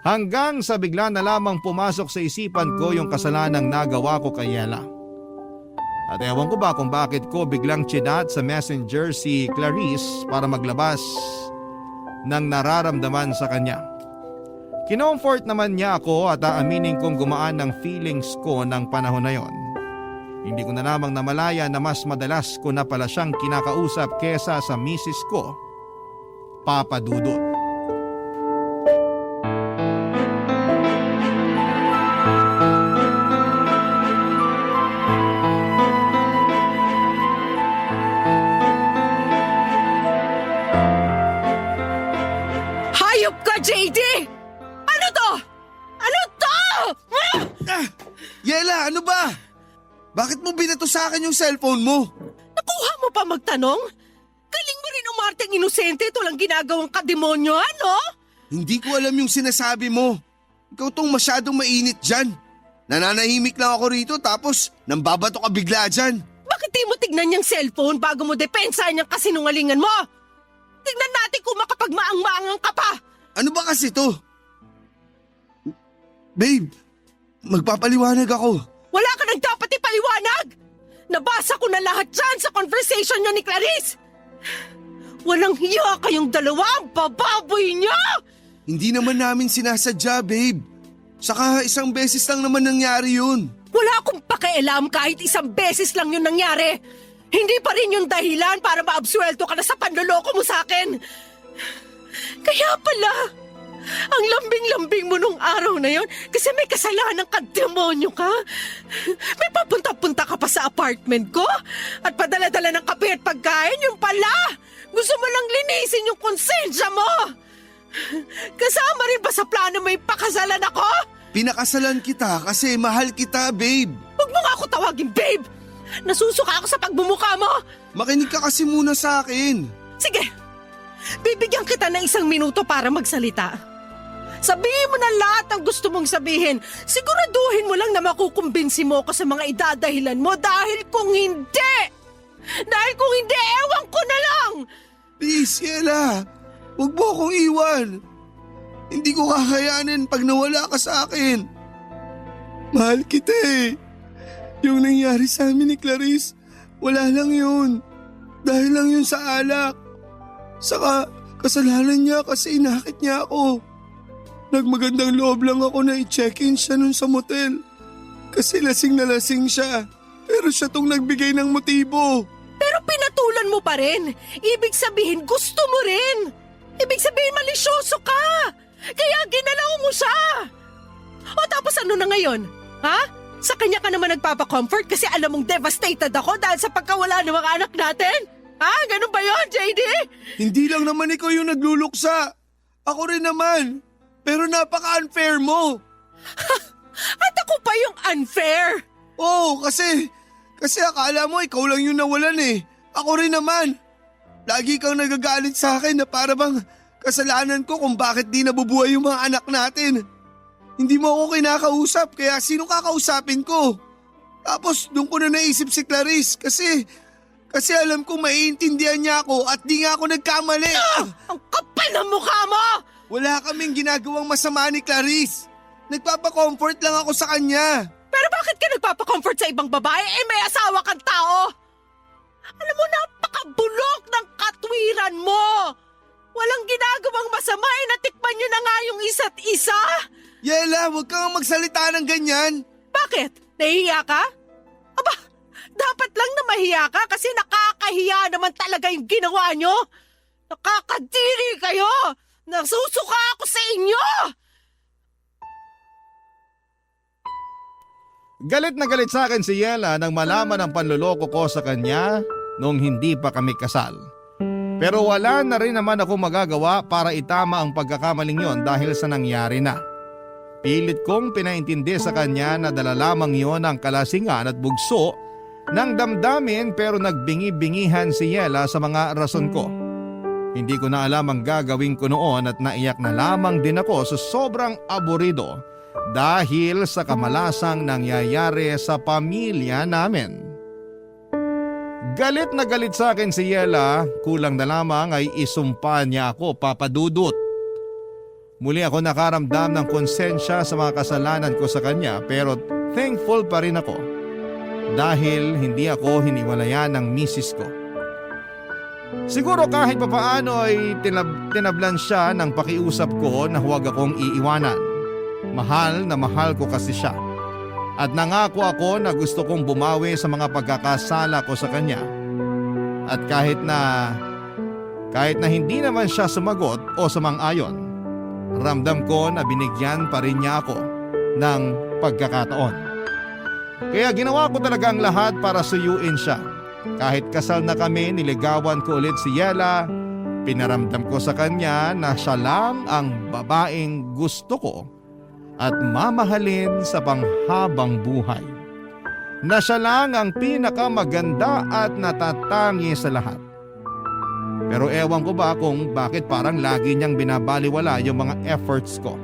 Hanggang sa bigla na lamang pumasok sa isipan ko yung kasalanang nagawa ko kay Yela. At ewan ko ba kung bakit ko biglang chinat sa messenger si Clarice para maglabas ng nararamdaman sa kanya. Kinomfort naman niya ako at aaminin kong gumaan ng feelings ko ng panahon na yon. Hindi ko na lamang namalaya na mas madalas ko na pala siyang kinakausap kesa sa misis ko, Papa Dudut. Hayop ka, JD! Ano to? Ano to? Yela, ano ba? Bakit mo binato sa akin yung cellphone mo? Nakuha mo pa magtanong? Galing mo rin umarteng inosente, ito lang ginagawang kademonyo, ano? Hindi ko alam yung sinasabi mo. Ikaw tong masyadong mainit dyan. Nananahimik lang ako rito tapos nambabato ka bigla dyan. Bakit di mo tignan yung cellphone bago mo depensahan yung kasinungalingan mo? Tignan natin kung makapagmaang-maangang ka pa! Ano ba kasi to? Babe, magpapaliwanag ako. Wala ka nang dapat ipaliwanag! Nabasa ko na lahat dyan sa conversation niya ni Clarice! Walang hiya kayong dalawa, ang bababoy niyo! Hindi naman namin sinasadya, babe. Saka 1 beses lang naman nangyari yun. Wala akong pakialam kahit 1 beses lang yun nangyari. Hindi pa rin yung dahilan para maabsuelto ka na sa panloloko mo sa akin. Kaya pala, ang lambing-lambing mo nung araw na yon kasi may kasalanan ka, demonyo ka. May papunta-punta ka pa sa apartment ko at padala-dala ng kape at pagkain, yung pala. Gusto mo lang linisin yung konsensya mo. Kasama rin ba sa plano may pakasalan ako? Pinakasalan kita kasi mahal kita, babe. Huwag mo nga ako tawagin, babe. Nasusuka ako sa pagbumuka mo. Makinig ka kasi muna sa akin. Sige, bibigyan kita ng 1 minuto para magsalita. Sabihin mo na lahat ng gusto mong sabihin. Siguraduhin mo lang na makukumbinsi mo ako sa mga idadahilan mo dahil kung hindi, ewan ko na lang. Please, Yela. Huwag mo akong iwan. Hindi ko kakayanin pag nawala ka sa akin. Mahal kita eh. Yung nangyari sa amin ni Clarice, wala lang yun. Dahil lang yun sa alak. Saka kasalanan niya kasi inakit niya ako. Nagmagandang loob lang ako na i-check-in siya nun sa motel. Kasi lasing na lasing siya. Pero siya tong nagbigay ng motibo. Pero pinatulan mo pa rin. Ibig sabihin gusto mo rin. Ibig sabihin malisyoso ka. Kaya ginalaw mo siya. O tapos ano na ngayon? Ha? Sa kanya ka naman nagpapa-comfort kasi alam mong devastated ako dahil sa pagkawala ng mga anak natin? Ha? Ganun ba yon, JD? Hindi lang naman ikaw yung nagluluksa. Ako rin naman. Pero napaka-unfair mo. At ako pa yung unfair? Oo, kasi akala mo ikaw lang yung nawalan eh. Ako rin naman. Lagi kang nagagalit sa akin na para bang kasalanan ko kung bakit di nabubuhay yung mga anak natin. Hindi mo ako kinakausap kaya sino kakausapin ko? Tapos doon ko na naisip si Clarice kasi alam ko maiintindihan niya ako at di nga ako nagkamali. Ang kapal ng mukha mo! Wala kaming ginagawang masama ni Clarice. Nagpapa-comfort lang ako sa kanya. Pero bakit ka nagpapa-comfort sa ibang babae? Eh may asawa kang tao! Alam mo, napakabulok ng katwiran mo! Walang ginagawang masama, natikman nyo na nga yung isa't isa! Yela, huwag kang magsalita ng ganyan. Bakit? Nahihiya ka? Aba, dapat lang na mahiya ka kasi nakakahiya naman talaga yung ginawa nyo. Nakakadiri kayo! Nasusuka ako sa inyo! Galit na galit sa akin si Yela nang malaman ang panluloko ko sa kanya noong hindi pa kami kasal. Pero wala na rin naman ako magagawa para itama ang pagkakamaling yon dahil sa nangyari na. Pilit kong pinaintindi sa kanya na dala lamang yon ang kalasingan at bugso ng damdamin pero nagbingi-bingihan si Yela sa mga rason ko. Hindi ko na alam ang gagawin ko noon at naiyak na lamang din ako sa sobrang aburido dahil sa kamalasang nangyayari sa pamilya namin. Galit na galit sa akin si Yela, kulang na lamang ay isumpa niya ako, Papa Dudut. Muli ako nakaramdam ng konsensya sa mga kasalanan ko sa kanya pero thankful pa rin ako dahil hindi ako hiniwalayan ng misis ko. Siguro kahit papaano ay tinablan siya ng pakiusap ko na huwag akong iiwanan. Mahal na mahal ko kasi siya. At nangako ako na gusto kong bumawi sa mga pagkakasala ko sa kanya. At kahit na hindi naman siya sumagot o sumang-ayon, ramdam ko na binigyan pa rin niya ako ng pagkakataon. Kaya ginawa ko talaga ang lahat para suyuin siya. Kahit kasal na kami, niligawan ko ulit si Yela. Pinaramdam ko sa kanya na siya lang ang babaeng gusto ko at mamahalin sa panghabang buhay. Na siya lang ang pinakamaganda at natatangi sa lahat. Pero ewan ko ba kung bakit parang lagi niyang binabaliwala yung mga efforts ko.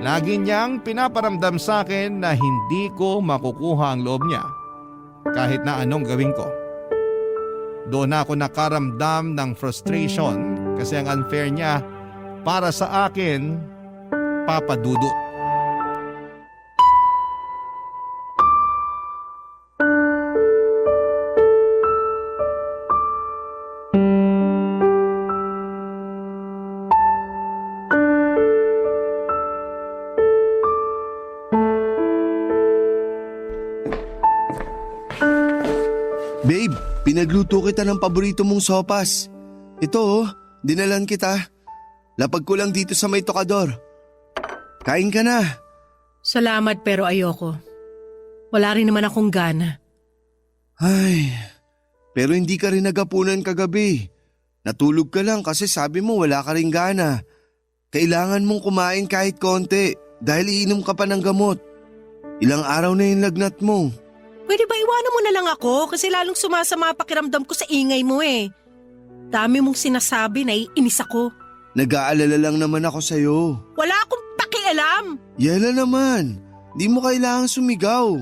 Lagi niyang pinaparamdam sa akin na hindi ko makukuha ang loob niya kahit na anong gawin ko. Doon ako nakaramdam ng frustration kasi ang unfair niya para sa akin, Papa Dudut. Babe, pinagluto kita ng paborito mong sopas. Ito oh, dinalan kita. Lapag ko lang dito sa may tokador. Kain ka na. Salamat pero ayoko. Wala rin naman akong gana. Ay, pero hindi ka rin nagapunan kagabi. Natulog ka lang kasi sabi mo wala ka rin gana. Kailangan mong kumain kahit konti dahil iinom ka pa ng gamot. Ilang araw na yung lagnat mo. Pwede ba iwanan mo na lang ako kasi lalong sumasama pakiramdam ko sa ingay mo eh. Dami mong sinasabi na iinis ako. Nag-aalala lang naman ako sa'yo. Wala akong pakialam. Yela naman, di mo kailangang sumigaw.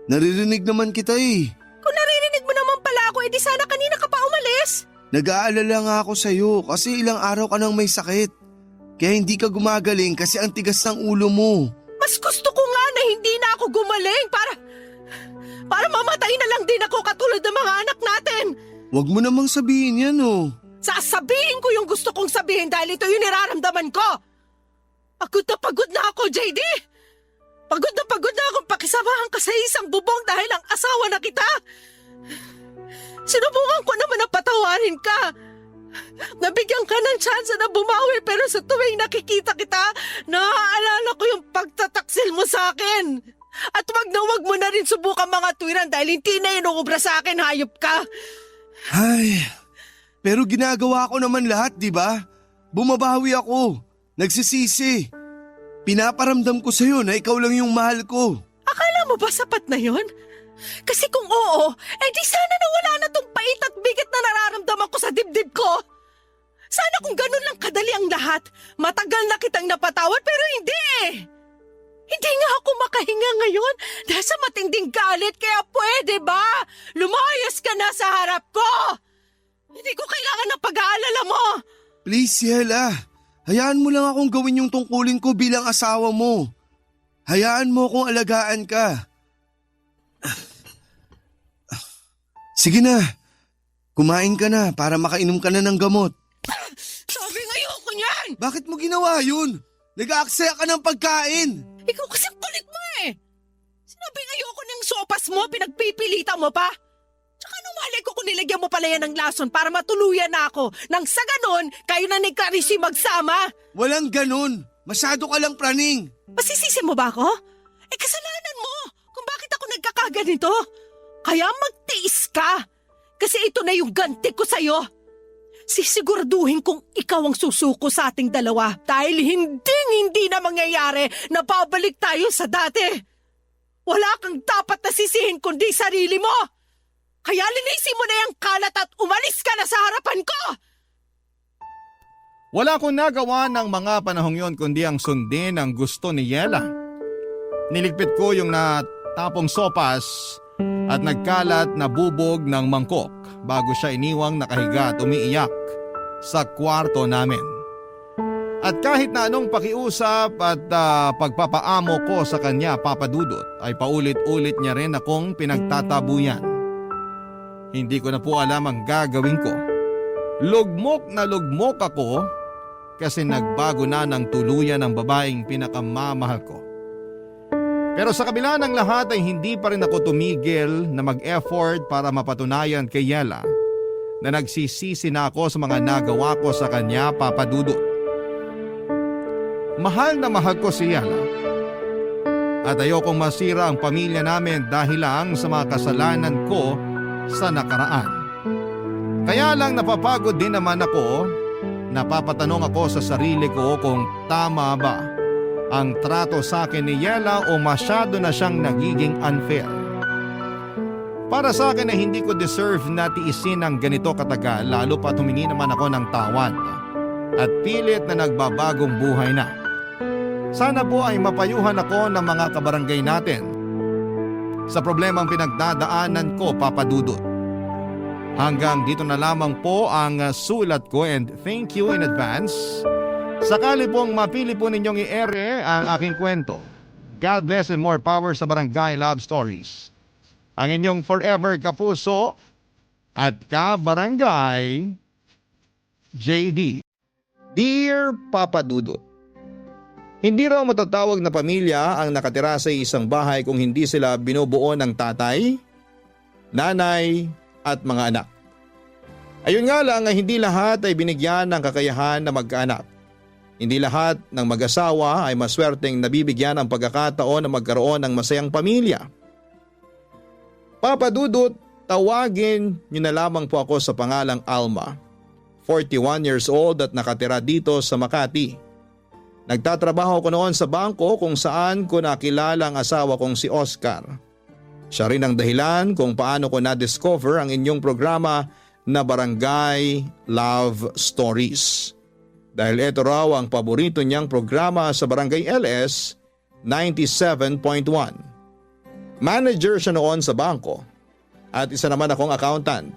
Naririnig naman kita eh. Kung naririnig mo naman pala ako, edi sana kanina ka pa umalis. Nag-aalala nga ako sa'yo kasi ilang araw ka nang may sakit. Kaya hindi ka gumagaling kasi ang tigas ng ulo mo. Mas gusto ko nga na hindi na ako gumaling para mamatay na lang din ako katulad ng mga anak natin. Huwag mo namang sabihin yan oh. Sasabihin ko yung gusto kong sabihin dahil ito yung niraramdaman ko. Pagod na ako, JD. Pagod na akong pakisamahan ka sa isang bubong dahil ang asawa na kita. Sinubukan ko naman na patawarin ka. Nabigyan ka ng tsansa na bumawi pero sa tuwing nakikita kita, naaalala ko yung pagtataksil mo sa akin. At wag mo na rin subukan mga tuwiran dahil hindi na inuubra sa akin, hayop ka. Ay, pero ginagawa ko naman lahat, di ba? Bumabawi ako. Nagsisisi. Pinaparamdam ko sa'yo na ikaw lang yung mahal ko. Akala mo ba sapat na yon? Kasi kung oo, di sana nawala na tong pait at bigat na nararamdaman ko sa dibdib ko. Sana kung ganun lang kadali ang lahat, matagal na kitang napatawad pero hindi eh. Hindi nga ako makahinga ngayon dahil sa matinding galit kaya pwede ba? Lumayas ka na sa harap ko! Hindi ko kailangan ng pag-aalala mo! Please, Yela. Hayaan mo lang akong gawin yung tungkulin ko bilang asawa mo. Hayaan mo akong alagaan ka. Sige na. Kumain ka na para makainom ka na ng gamot. Sabi ayoko niyan! Bakit mo ginawa yun? Nag-aaksaya ka ng pagkain! Ikaw kasi ang kulit mo eh! Sinabing ayoko ng sopas mo, pinagpipilitan mo pa! Tsaka nung malay ko kung nilagyan mo pala yan ng lason para matuluyan na ako. Nang sa ganon, kayo na ni Carissy magsama. Walang ganun! Masyado ka lang praning! Masisisi mo ba ako? Eh kasalanan mo kung bakit ako nagkakaganito. Kaya magtiis ka. Kasi ito na yung ganti ko sa'yo. Sisiguraduhin kong ikaw ang susuko sa ating dalawa dahil hindi na mangyayari na babalik tayo sa dati. Wala kang dapat na sisihin kundi sarili mo. Kaya linisin mo na yung kalat at umalis ka na sa harapan ko. Wala akong nagawa ng mga panahong yon kundi ang sundin ang gusto ni Yela. Niligpit ko yung natapong sopas at nagkalat na bubog ng mangkok bago siya iniwang nakahiga at umiiyak sa kwarto namin. At kahit na anong pakiusap at pagpapaamo ko sa kanya, Papa Dudut, ay paulit-ulit niya rin akong pinagtatabuyan. Hindi ko na po alam ang gagawin ko. Lugmok na lugmok ako kasi nagbago na ng tuluyan ang babaeng pinakamamahal ko. Pero sa kabila ng lahat ay hindi pa rin ako tumigil na mag-effort para mapatunayan kay Yela na nagsisisi na ako sa mga nagawa ko sa kanya, Papa Dudut. Mahal na mahal ko si Yela at ayokong masira ang pamilya namin dahil lang sa mga kasalanan ko sa nakaraan. Kaya lang napapagod din naman ako, napapatanong ako sa sarili ko kung tama ba ang trato sa akin ni Yela o masyado na siyang nagiging unfair. Para sa akin ay hindi ko deserve na tiisin ng ganito katagal lalo pa humingi naman ako ng tawad at pilit na nagbabagong buhay na. Sana po ay mapayuhan ako ng mga kabarangay natin sa problemang pinagdadaanan ko, Papa Dudut. Hanggang dito na lamang po ang sulat ko and thank you in advance. Sakali pong mapili po ninyong i-ere ang aking kwento. God bless and more power sa Barangay Love Stories. Ang inyong forever kapuso at kabarangay, JD. Dear Papa Dudut, hindi raw matatawag na pamilya ang nakatira sa isang bahay kung hindi sila binubuo ng tatay, nanay at mga anak. Ayun nga lang ay hindi lahat ay binigyan ng kakayahan na magkaanak. Hindi lahat ng mag-asawa ay maswerteng nabibigyan ng pagkakataon na magkaroon ng masayang pamilya. Papa Dudut, tawagin niyo na lamang po ako sa pangalang Alma, 41 years old at nakatira dito sa Makati. Nagtatrabaho ko noon sa bangko kung saan ko nakilala ang asawa kong si Oscar. Siya rin ang dahilan kung paano ko na-discover ang inyong programa na Barangay Love Stories. Dahil ito raw ang paborito niyang programa sa Barangay LS 97.1. Manager siya noon sa bangko at isa naman akong accountant.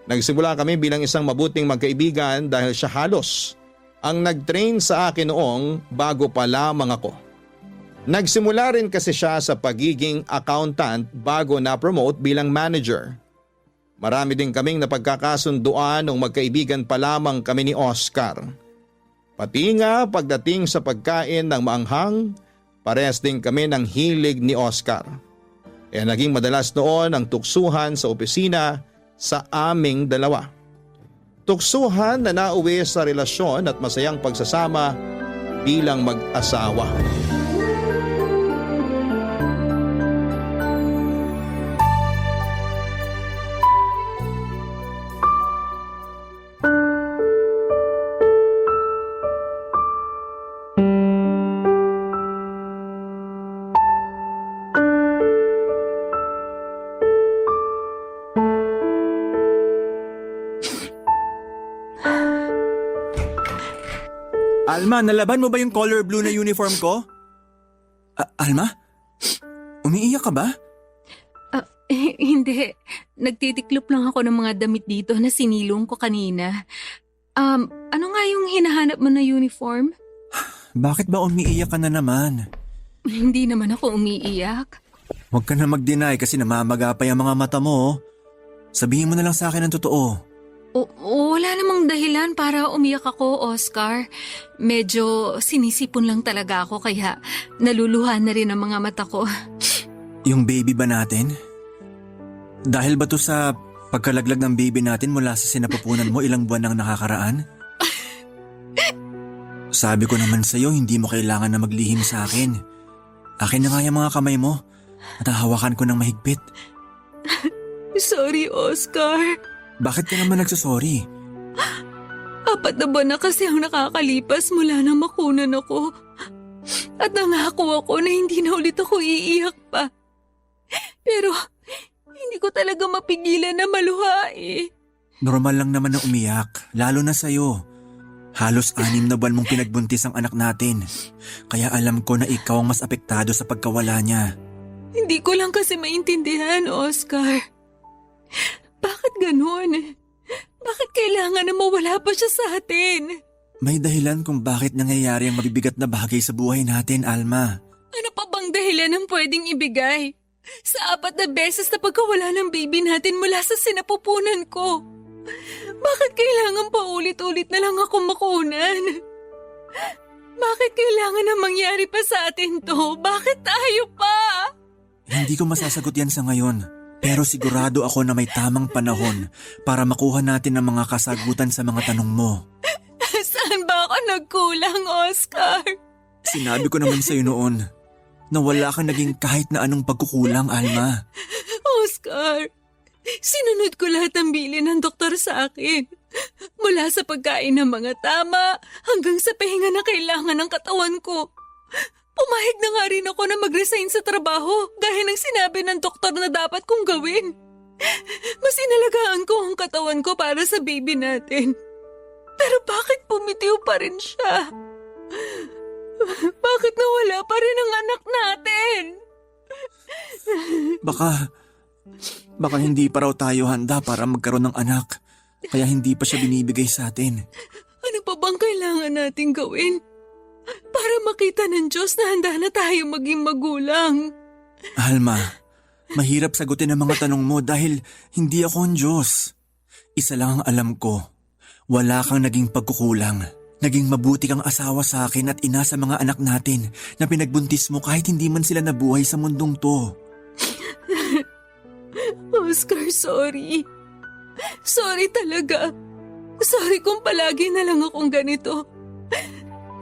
Nagsimula kami bilang isang mabuting magkaibigan dahil siya halos ang nag-train sa akin noong bago pa lamang ako. Nagsimula rin kasi siya sa pagiging accountant bago na-promote bilang manager. Marami din kaming napagkakasunduan nung magkaibigan pa lamang kami ni Oscar. Pati nga pagdating sa pagkain ng maanghang, parehas din kami ng hilig ni Oscar. Kaya naging madalas noon ang tuksuhan sa opisina sa aming dalawa. Tuksuhan na nauwi sa relasyon at masayang pagsasama bilang mag-asawa. Alma, nalaban mo ba yung color blue na uniform ko? Alma? Umiiyak ka ba? Hindi. Nagtitiklop lang ako ng mga damit dito na sinilong ko kanina. Ano nga yung hinahanap mo na uniform? Bakit ba umiiyak ka na naman? Hindi naman ako umiiyak. Huwag ka na mag-deny kasi namamaga pa yung mga mata mo. Sabihin mo na lang sa akin ang totoo. Wala namang dahilan para umiyak ako, Oscar. Medyo sinisipon lang talaga ako kaya naluluhan na rin ang mga mata ko. Yung baby ba natin? Dahil ba to sa pagkalaglag ng baby natin mula sa sinapupunan mo ilang buwan nang nakakaraan? Sabi ko naman sa'yo, hindi mo kailangan na maglihim sa akin. Akin na nga yung mga kamay mo at hahawakan ko ng mahigpit. Sorry, Oscar. Bakit ka naman nagsasorry? 4 na buwan na kasi ang nakakalipas mula nang makunan ako. At nangako ako na hindi na ulit ako iiyak pa. Pero hindi ko talaga mapigilan na maluha eh. Normal lang naman na umiyak, lalo na sa'yo. Halos 6 na buwan mong pinagbuntis ang anak natin. Kaya alam ko na ikaw ang mas apektado sa pagkawala niya. Hindi ko lang kasi maintindihan, Oscar. Bakit ganun? Bakit kailangan na mawala pa siya sa atin? May dahilan kung bakit nangyayari ang mabibigat na bagay sa buhay natin, Alma. Ano pa bang dahilan ng pwedeng ibigay? Sa 4 na beses na pagkawala ng baby natin mula sa sinapupunan ko. Bakit kailangan pa ulit-ulit na lang ako makunan? Bakit kailangan na mangyari pa sa atin to? Bakit tayo pa? Hindi ko masasagot yan sa ngayon. Pero sigurado ako na may tamang panahon para makuha natin ang mga kasagutan sa mga tanong mo. Saan ba ako nagkulang, Oscar? Sinabi ko naman sa'yo noon na wala kang naging kahit na anong pagkukulang, Alma. Oscar, sinunod ko lahat ng bilin ng doktor sa akin. Mula sa pagkain ng mga tama hanggang sa pahinga na kailangan ng katawan ko. Pumahig na nga rin ako na mag-resign sa trabaho gaya ng sinabi ng doktor na dapat kong gawin. Mas inalagaan ko ang katawan ko para sa baby natin. Pero bakit pumitiw pa rin siya? Bakit nawala pa rin ang anak natin? Baka hindi pa raw tayo handa para magkaroon ng anak. Kaya hindi pa siya binibigay sa atin. Ano pa bang kailangan nating gawin? Para makita ng Diyos na handa na tayo maging magulang. Alma, mahirap sagutin ang mga tanong mo dahil hindi ako ang Diyos. Isa lang ang alam ko. Wala kang naging pagkukulang. Naging mabuti kang asawa sa akin at ina sa mga anak natin na pinagbuntis mo kahit hindi man sila nabuhay sa mundong to. Oscar, sorry. Sorry talaga. Sorry kung palagi na lang akong ganito.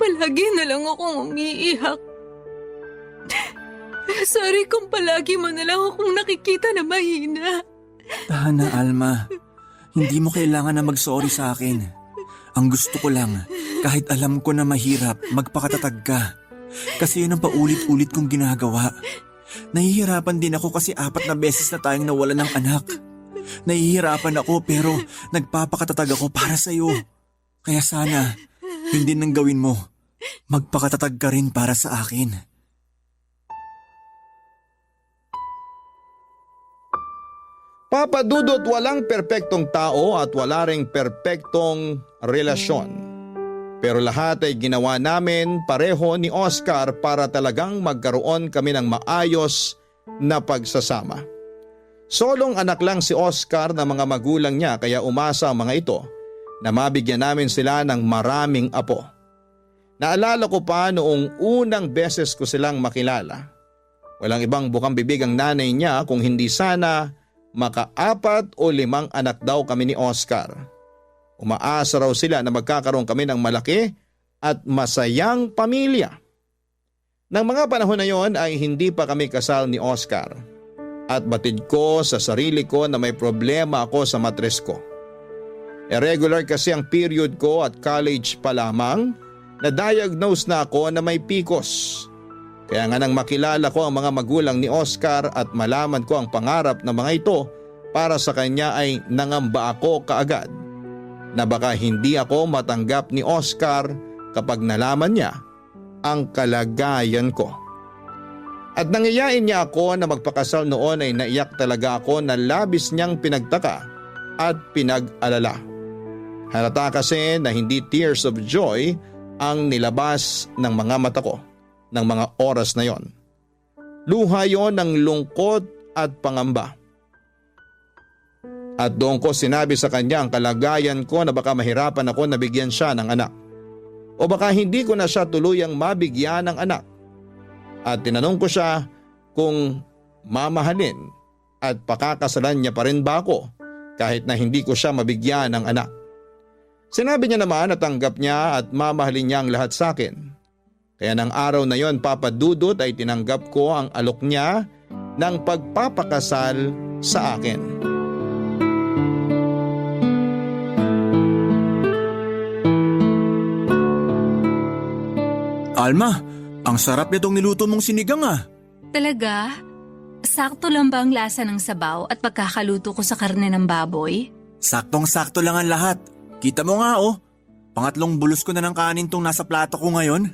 Palagi na lang akong umiiyak. Sorry kung palagi mo na lang akong nakikita na mahina. Tahan na, Alma. Hindi mo kailangan na mag-sorry sa akin. Ang gusto ko lang, kahit alam ko na mahirap, magpakatatag ka. Kasi yun ang paulit-ulit kong ginagawa. Nahihirapan din ako kasi 4 na beses na tayong nawalan ng anak. Nahihirapan ako pero nagpapakatatag ako para sa'yo. Kaya sana, yun din ang gawin mo. Magpakatatag ka rin para sa akin. Papa Dudut, walang perpektong tao at wala ring perpektong relasyon. Pero lahat ay ginawa namin pareho ni Oscar para talagang magkaroon kami ng maayos na pagsasama. Solong anak lang si Oscar na mga magulang niya kaya umasa ang mga ito na mabigyan namin sila ng maraming apo. Naalala ko pa noong unang beses ko silang makilala. Walang ibang bukang bibig ang nanay niya kung hindi sana maka-4 o 5 anak daw kami ni Oscar. Umaasa raw sila na magkakaroon kami ng malaki at masayang pamilya. Nang mga panahon na yon ay hindi pa kami kasal ni Oscar. At batid ko sa sarili ko na may problema ako sa matres ko. Irregular kasi ang period ko at college pa lamang na-diagnose na ako na may PCOS. Kaya nga nang makilala ko ang mga magulang ni Oscar at malaman ko ang pangarap ng mga ito para sa kanya ay nangamba ako kaagad na baka hindi ako matanggap ni Oscar kapag nalaman niya ang kalagayan ko. At nangiyain niya ako na magpakasal noon ay naiyak talaga ako na labis niyang pinagtaka at pinag-alala. Halata kasi na hindi tears of joy ang nilabas ng mga mata ko ng mga oras na yon. Luha yon ng lungkot at pangamba. At doon ko sinabi sa kanya ang kalagayan ko na baka mahirapan ako na bigyan siya ng anak. O baka hindi ko na siya tuluyang mabigyan ng anak. At tinanong ko siya kung mamahalin at pakakasalan niya pa rin ba ako kahit na hindi ko siya mabigyan ng anak. Sinabi niya naman na tanggap niya at mamahalin niya ang lahat sa akin. Kaya ng araw na yon, Papa Dudut, ay tinanggap ko ang alok niya ng pagpapakasal sa akin. Alma, ang sarap nitong niluto mong sinigang ah. Talaga? Sakto lang ba ang lasa ng sabaw at pagkakaluto ko sa karne ng baboy? Saktong-sakto lang ang lahat. Kita mo nga oh, pangatlong bulos ko na ng kanin tong nasa plato ko ngayon.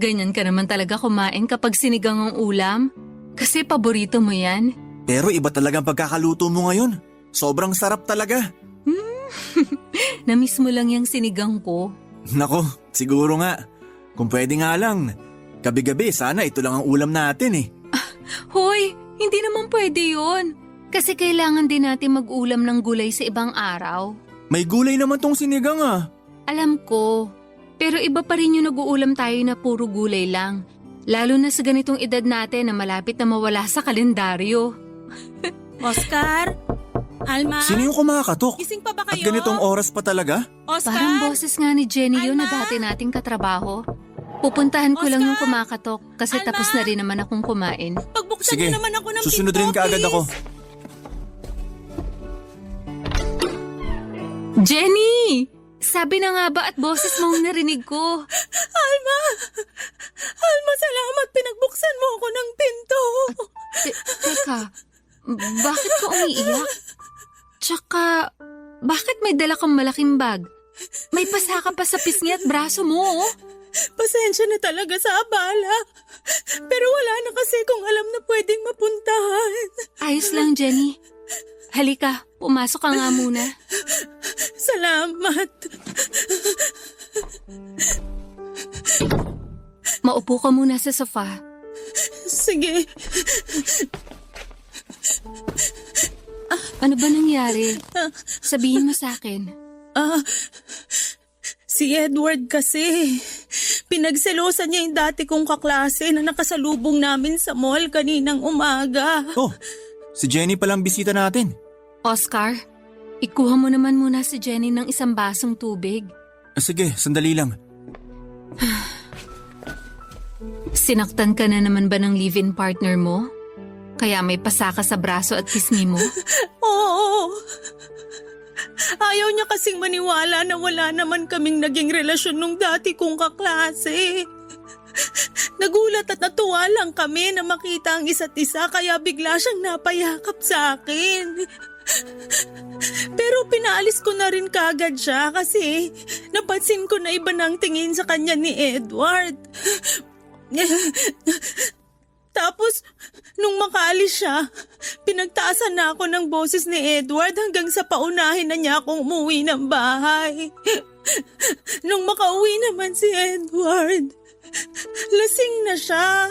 Ganyan ka naman talaga kumain kapag sinigang ang ulam. Kasi paborito mo yan. Pero iba talagang pagkakaluto mo ngayon. Sobrang sarap talaga. Namiss mo lang yung sinigang ko. Nako, siguro nga. Kung pwede nga lang, gabi-gabi sana ito lang ang ulam natin eh. Hoy, hindi naman pwede yun. Kasi kailangan din natin mag-ulam ng gulay sa ibang araw. May gulay naman tong sinigang ah. Alam ko, pero iba pa rin yung nag-uulam tayo na puro gulay lang. Lalo na sa ganitong edad natin na malapit na mawala sa kalendaryo. Oscar? Alma? Sino yung kumakatok? Gising pa ba At kayo? ganitong oras pa talaga? Oscar? Parang boses nga ni Jenny yun na Alma? dati nating katrabaho. Pupuntahan ko lang Oscar? yung kumakatok kasi Alma? tapos na rin naman akong kumain. Pagbuksan Sige, niyo naman ako ng susunod pinto, rin kaagad please. ako. Jenny! Sabi na nga ba at boses mong narinig ko? Alma! Alma, salamat. Pinagbuksan mo ako ng pinto. Teka, bakit ka umiiyak? Tsaka, bakit may dala kang malaking bag? May pasa ka pa sa pisngi at braso mo, oh. Pasensya na talaga sa abala. Pero wala na kasi kung alam na pwedeng mapuntahan. Ayos lang, Jenny. Halika, pumasok ka nga muna. Salamat. Maupo ka muna sa sofa. Sige. Ano ba nangyari? Sabihin mo sa akin. Si Edward kasi. Pinagselosan niya yung dati kong kaklase na nakasalubong namin sa mall kaninang umaga. Oh, si Jenny palang bisita natin. Oscar, ikuha mo naman muna si Jenny ng isang basong tubig. Sige, sandali lang. Sinaktan ka na naman ba ng live-in partner mo? Kaya may pasa ka sa braso at pisngi mo? Oo. Ayaw niya kasing maniwala na wala naman kaming naging relasyon nung dati kong kaklase. Nagulat at natuwa lang kami na makita ang isa't isa kaya bigla siyang napayakap sa akin. Pero pinaalis ko na rin kagad siya kasi napansin ko na iba na ang tingin sa kanya ni Edward. Tapos, nung makaalis siya, pinagtaasan na ako ng boses ni Edward hanggang sa paunahin na niya akong umuwi ng bahay. Nung makauwi naman si Edward, lasing na siya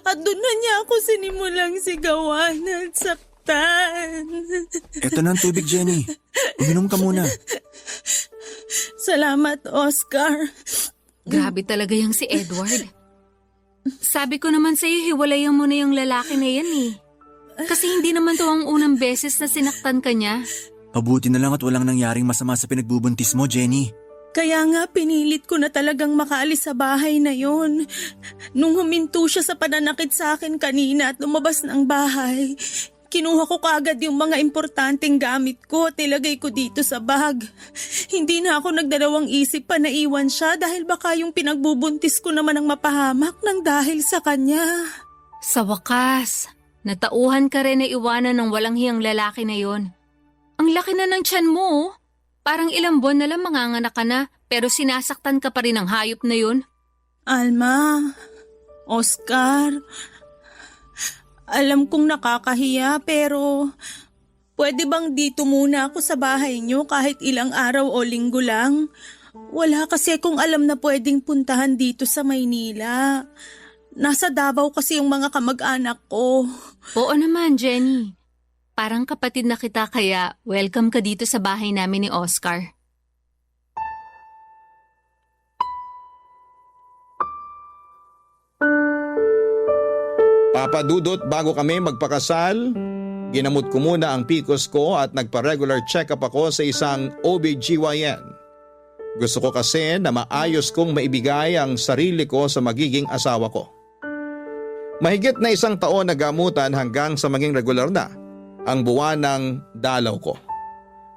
at doon na niya ako sinimulang sigawan at saktan. Eto na ang tubig, Jenny. Uminom ka muna. Salamat, Oscar. Grabe talaga yung si Edward. Sabi ko naman sa'yo, hiwalayan mo na yung lalaki na yan eh. Kasi hindi naman to ang unang beses na sinaktan ka niya. Mabuti na lang at walang nangyaring masama sa pinagbubuntis mo, Jenny. Kaya nga pinilit ko na talagang makaalis sa bahay na yon. Nung huminto siya sa pananakit sa akin kanina at lumabas ng bahay, kinuha ko kaagad yung mga importanteng gamit ko at nilagay ko dito sa bag. Hindi na ako nagdalawang isip pa na iwan siya dahil baka yung pinagbubuntis ko naman ang mapahamak ng dahil sa kanya. Sa wakas, natauhan ka rin na iwanan ng walang hiyang lalaki na yon. Ang laki na ng tiyan mo, oh. Parang ilang buwan na lang manganganak ka na, pero sinasaktan ka pa rin ng hayop na yun. Alma, Oscar, alam kong nakakahiya pero pwede bang dito muna ako sa bahay niyo kahit ilang araw o linggo lang? Wala kasi akong alam na pwedeng puntahan dito sa Maynila. Nasa Davao kasi yung mga kamag-anak ko. Oo naman, Jenny. Parang kapatid na kita kaya welcome ka dito sa bahay namin ni Oscar. Papa Dudut, bago kami magpakasal, ginamot ko muna ang PCOS ko at nagpa-regular check-up ako sa isang OBGYN. Gusto ko kasi na maayos kong maibigay ang sarili ko sa magiging asawa ko. Mahigit na 1 taon na gamutan hanggang sa maging regular na ang buwan ng dalaw ko.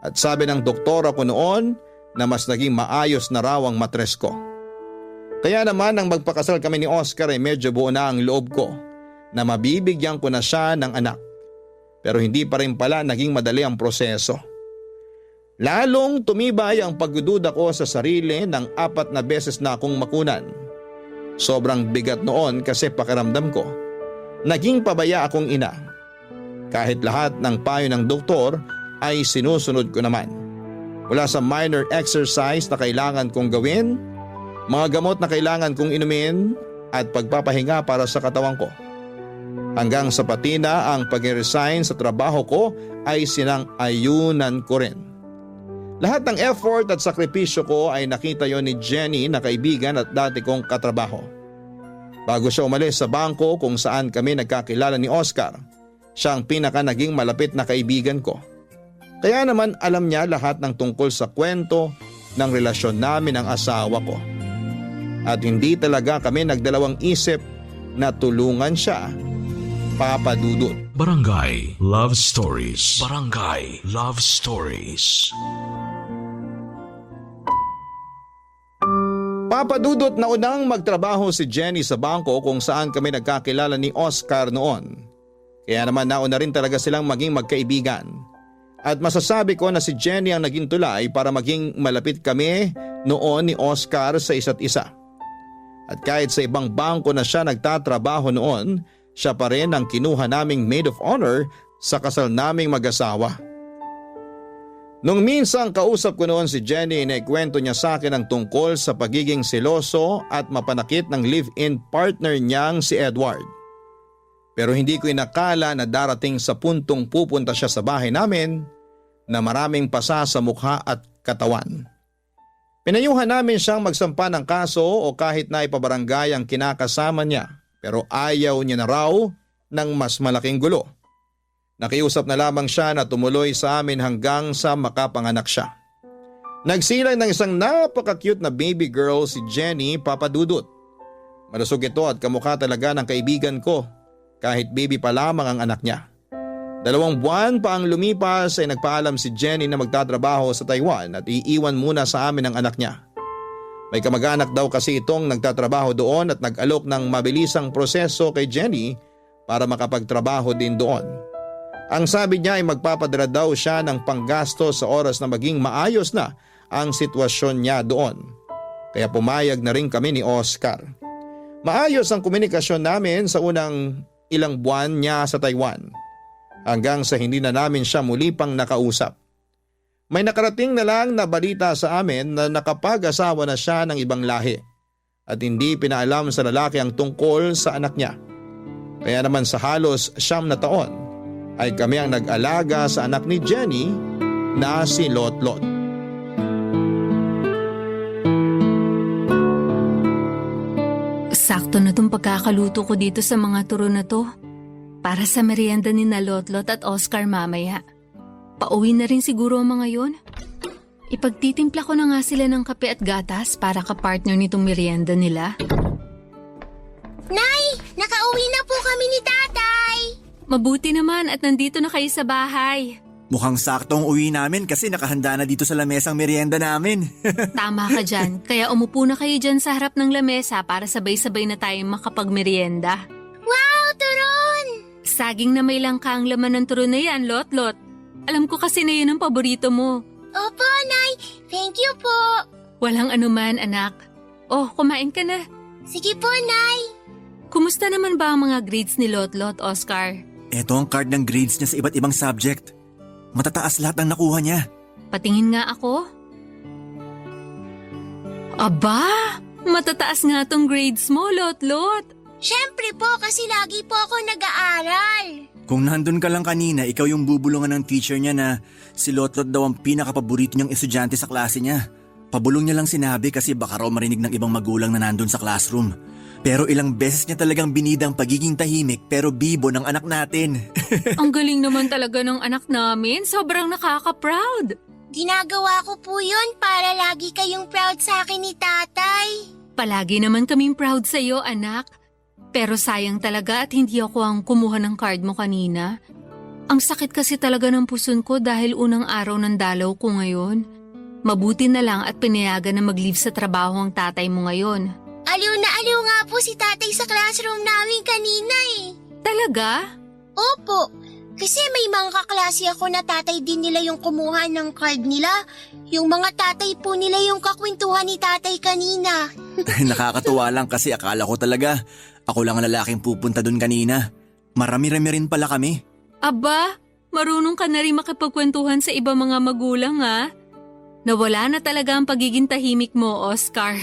At sabi ng doktora ko noon na mas naging maayos na raw ang matres ko. Kaya naman nang magpakasal kami ni Oscar ay medyo buo na ang loob ko na mabibigyan ko na siya ng anak. Pero hindi pa rin pala naging madali ang proseso. Lalong tumibay ang pagdududa ko sa sarili ng 4 na beses na akong makunan. Sobrang bigat noon kasi pakiramdam ko. Naging pabaya akong ina. Kahit lahat ng payo ng doktor ay sinusunod ko naman. Mula sa minor exercise na kailangan kong gawin, mga gamot na kailangan kong inumin at pagpapahinga para sa katawan ko. Hanggang sa pati na ang pag-resign sa trabaho ko ay sinang-ayunan ko rin. Lahat ng effort at sakripisyo ko ay nakita yon ni Jenny na kaibigan at dati kong katrabaho. Bago siya umalis sa bangko kung saan kami nagkakilala ni Oscar, siya ang pinaka naging malapit na kaibigan ko. Kaya naman alam niya lahat ng tungkol sa kwento ng relasyon namin ng asawa ko. At hindi talaga kami nagdalawang isip na tulungan siya, Papa Dudut. Barangay Love Stories. Barangay Love Stories. Papa Dudut, naunang magtrabaho si Jenny sa bangko kung saan kami nagkakilala ni Oscar noon. Kaya naman nauna rin talaga silang maging magkaibigan. At masasabi ko na si Jenny ang naging tulay para maging malapit kami noon ni Oscar sa isa't isa. At kahit sa ibang bangko na siya nagtatrabaho noon, siya pa rin ang kinuha naming maid of honor sa kasal naming mag-asawa. Nung minsan kausap ko noon si Jenny, naikwento niya sa akin ang tungkol sa pagiging seloso at mapanakit ng live-in partner niyang si Edward. Pero hindi ko inakala na darating sa puntong pupunta siya sa bahay namin na maraming pasa sa mukha at katawan. Pinayuhan namin siyang magsampa ng kaso o kahit na ipabarangay ang kinakasama niya, pero ayaw niya na raw ng mas malaking gulo. Nakiusap na lamang siya na tumuloy sa amin hanggang sa makapanganak siya. Nagsilay ng isang napaka-cute na baby girl si Jenny, Papa Dudut. Malusog ito at kamukha talaga ng kaibigan ko kahit baby pa lamang ang anak niya. 2 buwan pa ang lumipas ay nagpaalam si Jenny na magtatrabaho sa Taiwan at iiwan muna sa amin ang anak niya. May kamag-anak daw kasi itong nagtatrabaho doon at nag-alok ng mabilisang proseso kay Jenny para makapagtrabaho din doon. Ang sabi niya ay magpapadala daw siya ng panggasto sa oras na maging maayos na ang sitwasyon niya doon. Kaya pumayag na rin kami ni Oscar. Maayos ang komunikasyon namin sa unang ilang buwan niya sa Taiwan. Hanggang sa hindi na namin siya muli pang nakausap. May nakarating na lang na balita sa amin na nakapag-asawa na siya ng ibang lahi. At hindi pinaalam sa lalaki ang tungkol sa anak niya. Kaya naman sa halos 9 na taon, ay kami ang nag-alaga sa anak ni Jenny na si Lotlot. Sakto na tong pagkakaluto ko dito sa mga turo na to. Para sa merienda ni na Lotlot at Oscar mamaya. Pauwi na rin siguro ang mga yon. Ipagtitimpla ko na nga sila ng kape at gatas para kapartner nitong merienda nila. Nay! Nakauwi na po kami ni Tatay! Mabuti naman at nandito na kayo sa bahay. Mukhang saktong uwi namin kasi nakahanda na dito sa lamesang merienda namin. Tama ka dyan, kaya umupo na kayo dyan sa harap ng lamesa para sabay-sabay na tayong makapagmerienda. Wow, turon! Saging na may langka ang laman ng turon na yan, Lotlot. Alam ko kasi na yun ang paborito mo. Opo, Nay. Thank you po. Walang anuman, anak. Oh, kumain ka na. Sige po, Nay. Kumusta naman ba ang mga grades ni Lotlot, Oscar? Ito ang card ng grades niya sa iba't ibang subject. Matataas lahat ng nakuha niya. Patingin nga ako. Aba, matataas nga tong grades mo, Lotlot. Siyempre po kasi lagi po ako nag-aaral. Kung nandun ka lang kanina, ikaw yung bubulungan ng teacher niya na si Lotlot daw ang pinakapaborito niyang estudyante sa klase niya. Pabulong niya lang sinabi kasi baka raw marinig ng ibang magulang na nandun sa classroom. Pero ilang beses niya talagang binidang pagiging tahimik pero bibo ng anak natin. Ang galing naman talaga ng anak namin. Sobrang nakaka-proud. Ginagawa ko po yun para lagi kayong proud sa akin ni tatay. Palagi naman kaming proud sa iyo, anak. Pero sayang talaga at hindi ako ang kumuha ng card mo kanina. Ang sakit kasi talaga ng puson ko dahil unang araw ng dalaw ko ngayon. Mabuti na lang at pinayagan na mag-leave sa trabaho ang tatay mo ngayon. Aliw na aliw nga po si tatay sa classroom namin kanina eh. Talaga? Opo, kasi may mga kaklase ako na tatay din nila yung kumuha ng card nila. Yung mga tatay po nila yung kakwentuhan ni tatay kanina. Nakakatuwa lang kasi akala ko talaga ako lang ang lalaking pupunta dun kanina. Marami-rami rin pala kami. Aba, marunong ka na rin makipagkwentuhan sa iba mga magulang ha? Nawala na talaga ang pagiging tahimik mo, Oscar.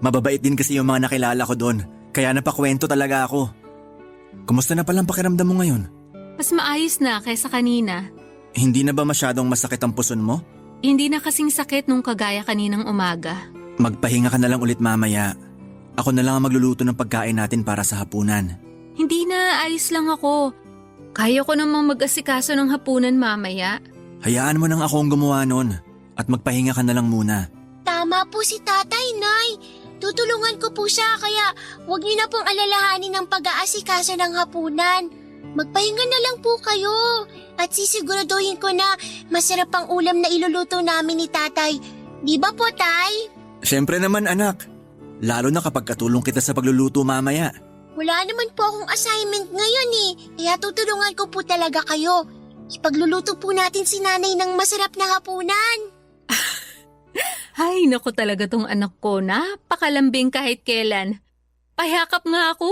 Mababait din kasi yung mga nakilala ko doon, kaya napakwento talaga ako. Kumusta na palang pakiramdam mo ngayon? Mas maayos na kaysa kanina. Hindi na ba masyadong masakit ang puson mo? Hindi na kasing sakit nung kagaya kaninang umaga. Magpahinga ka na lang ulit mamaya. Ako na lang ang magluluto ng pagkain natin para sa hapunan. Hindi na, ayos lang ako. Kaya ko namang mag-asikaso ng hapunan mamaya. Hayaan mo nang ako ang gumawa nun at magpahinga ka na lang muna. Tama po si tatay, Nay. Tutulungan ko po siya kaya huwag niyo na pong alalahanin ng pag-aasikaso ng hapunan. Magpahinga na lang po kayo at sisiguraduhin ko na masarap ang ulam na iluluto namin ni tatay. Di ba po, tay? Siyempre naman anak, lalo na kapag katulong kita sa pagluluto mamaya. Wala naman po akong assignment ngayon eh, kaya tutulungan ko po talaga kayo. Ipagluluto po natin si nanay ng masarap na hapunan. Ay, naku talaga tong anak ko. Napakalambing kahit kailan. Pahakap nga ako.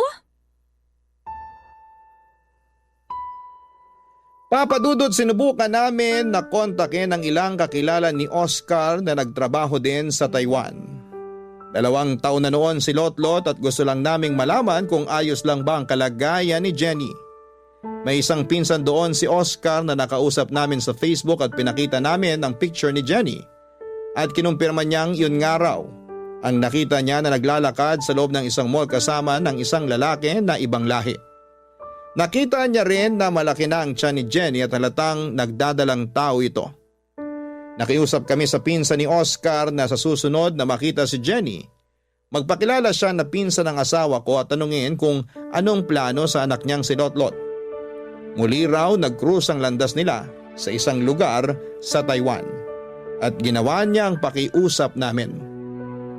Papa Dudut, sinubukan namin na kontakin ang ilang kakilala ni Oscar na nagtrabaho din sa Taiwan. 2 taon na noon si Lotlot at gusto lang naming malaman kung ayos lang ba ang kalagayan ni Jenny. May isang pinsan doon si Oscar na nakausap namin sa Facebook at pinakita namin ang picture ni Jenny. At kinumpirma niyang yun nga raw. Ang nakita niya na naglalakad sa loob ng isang mall kasama ng isang lalaki na ibang lahi. Nakita niya rin na malaki na ang tiyan ni Jenny at halatang nagdadalang tao ito. Nakiusap kami sa pinsan ni Oscar na sa susunod na makita si Jenny, magpakilala siya na pinsan ng asawa ko at tanungin kung anong plano sa anak niyang si Lotlot. Muli raw nag-cruise ang landas nila sa isang lugar sa Taiwan at ginawa niya ang pakiusap namin.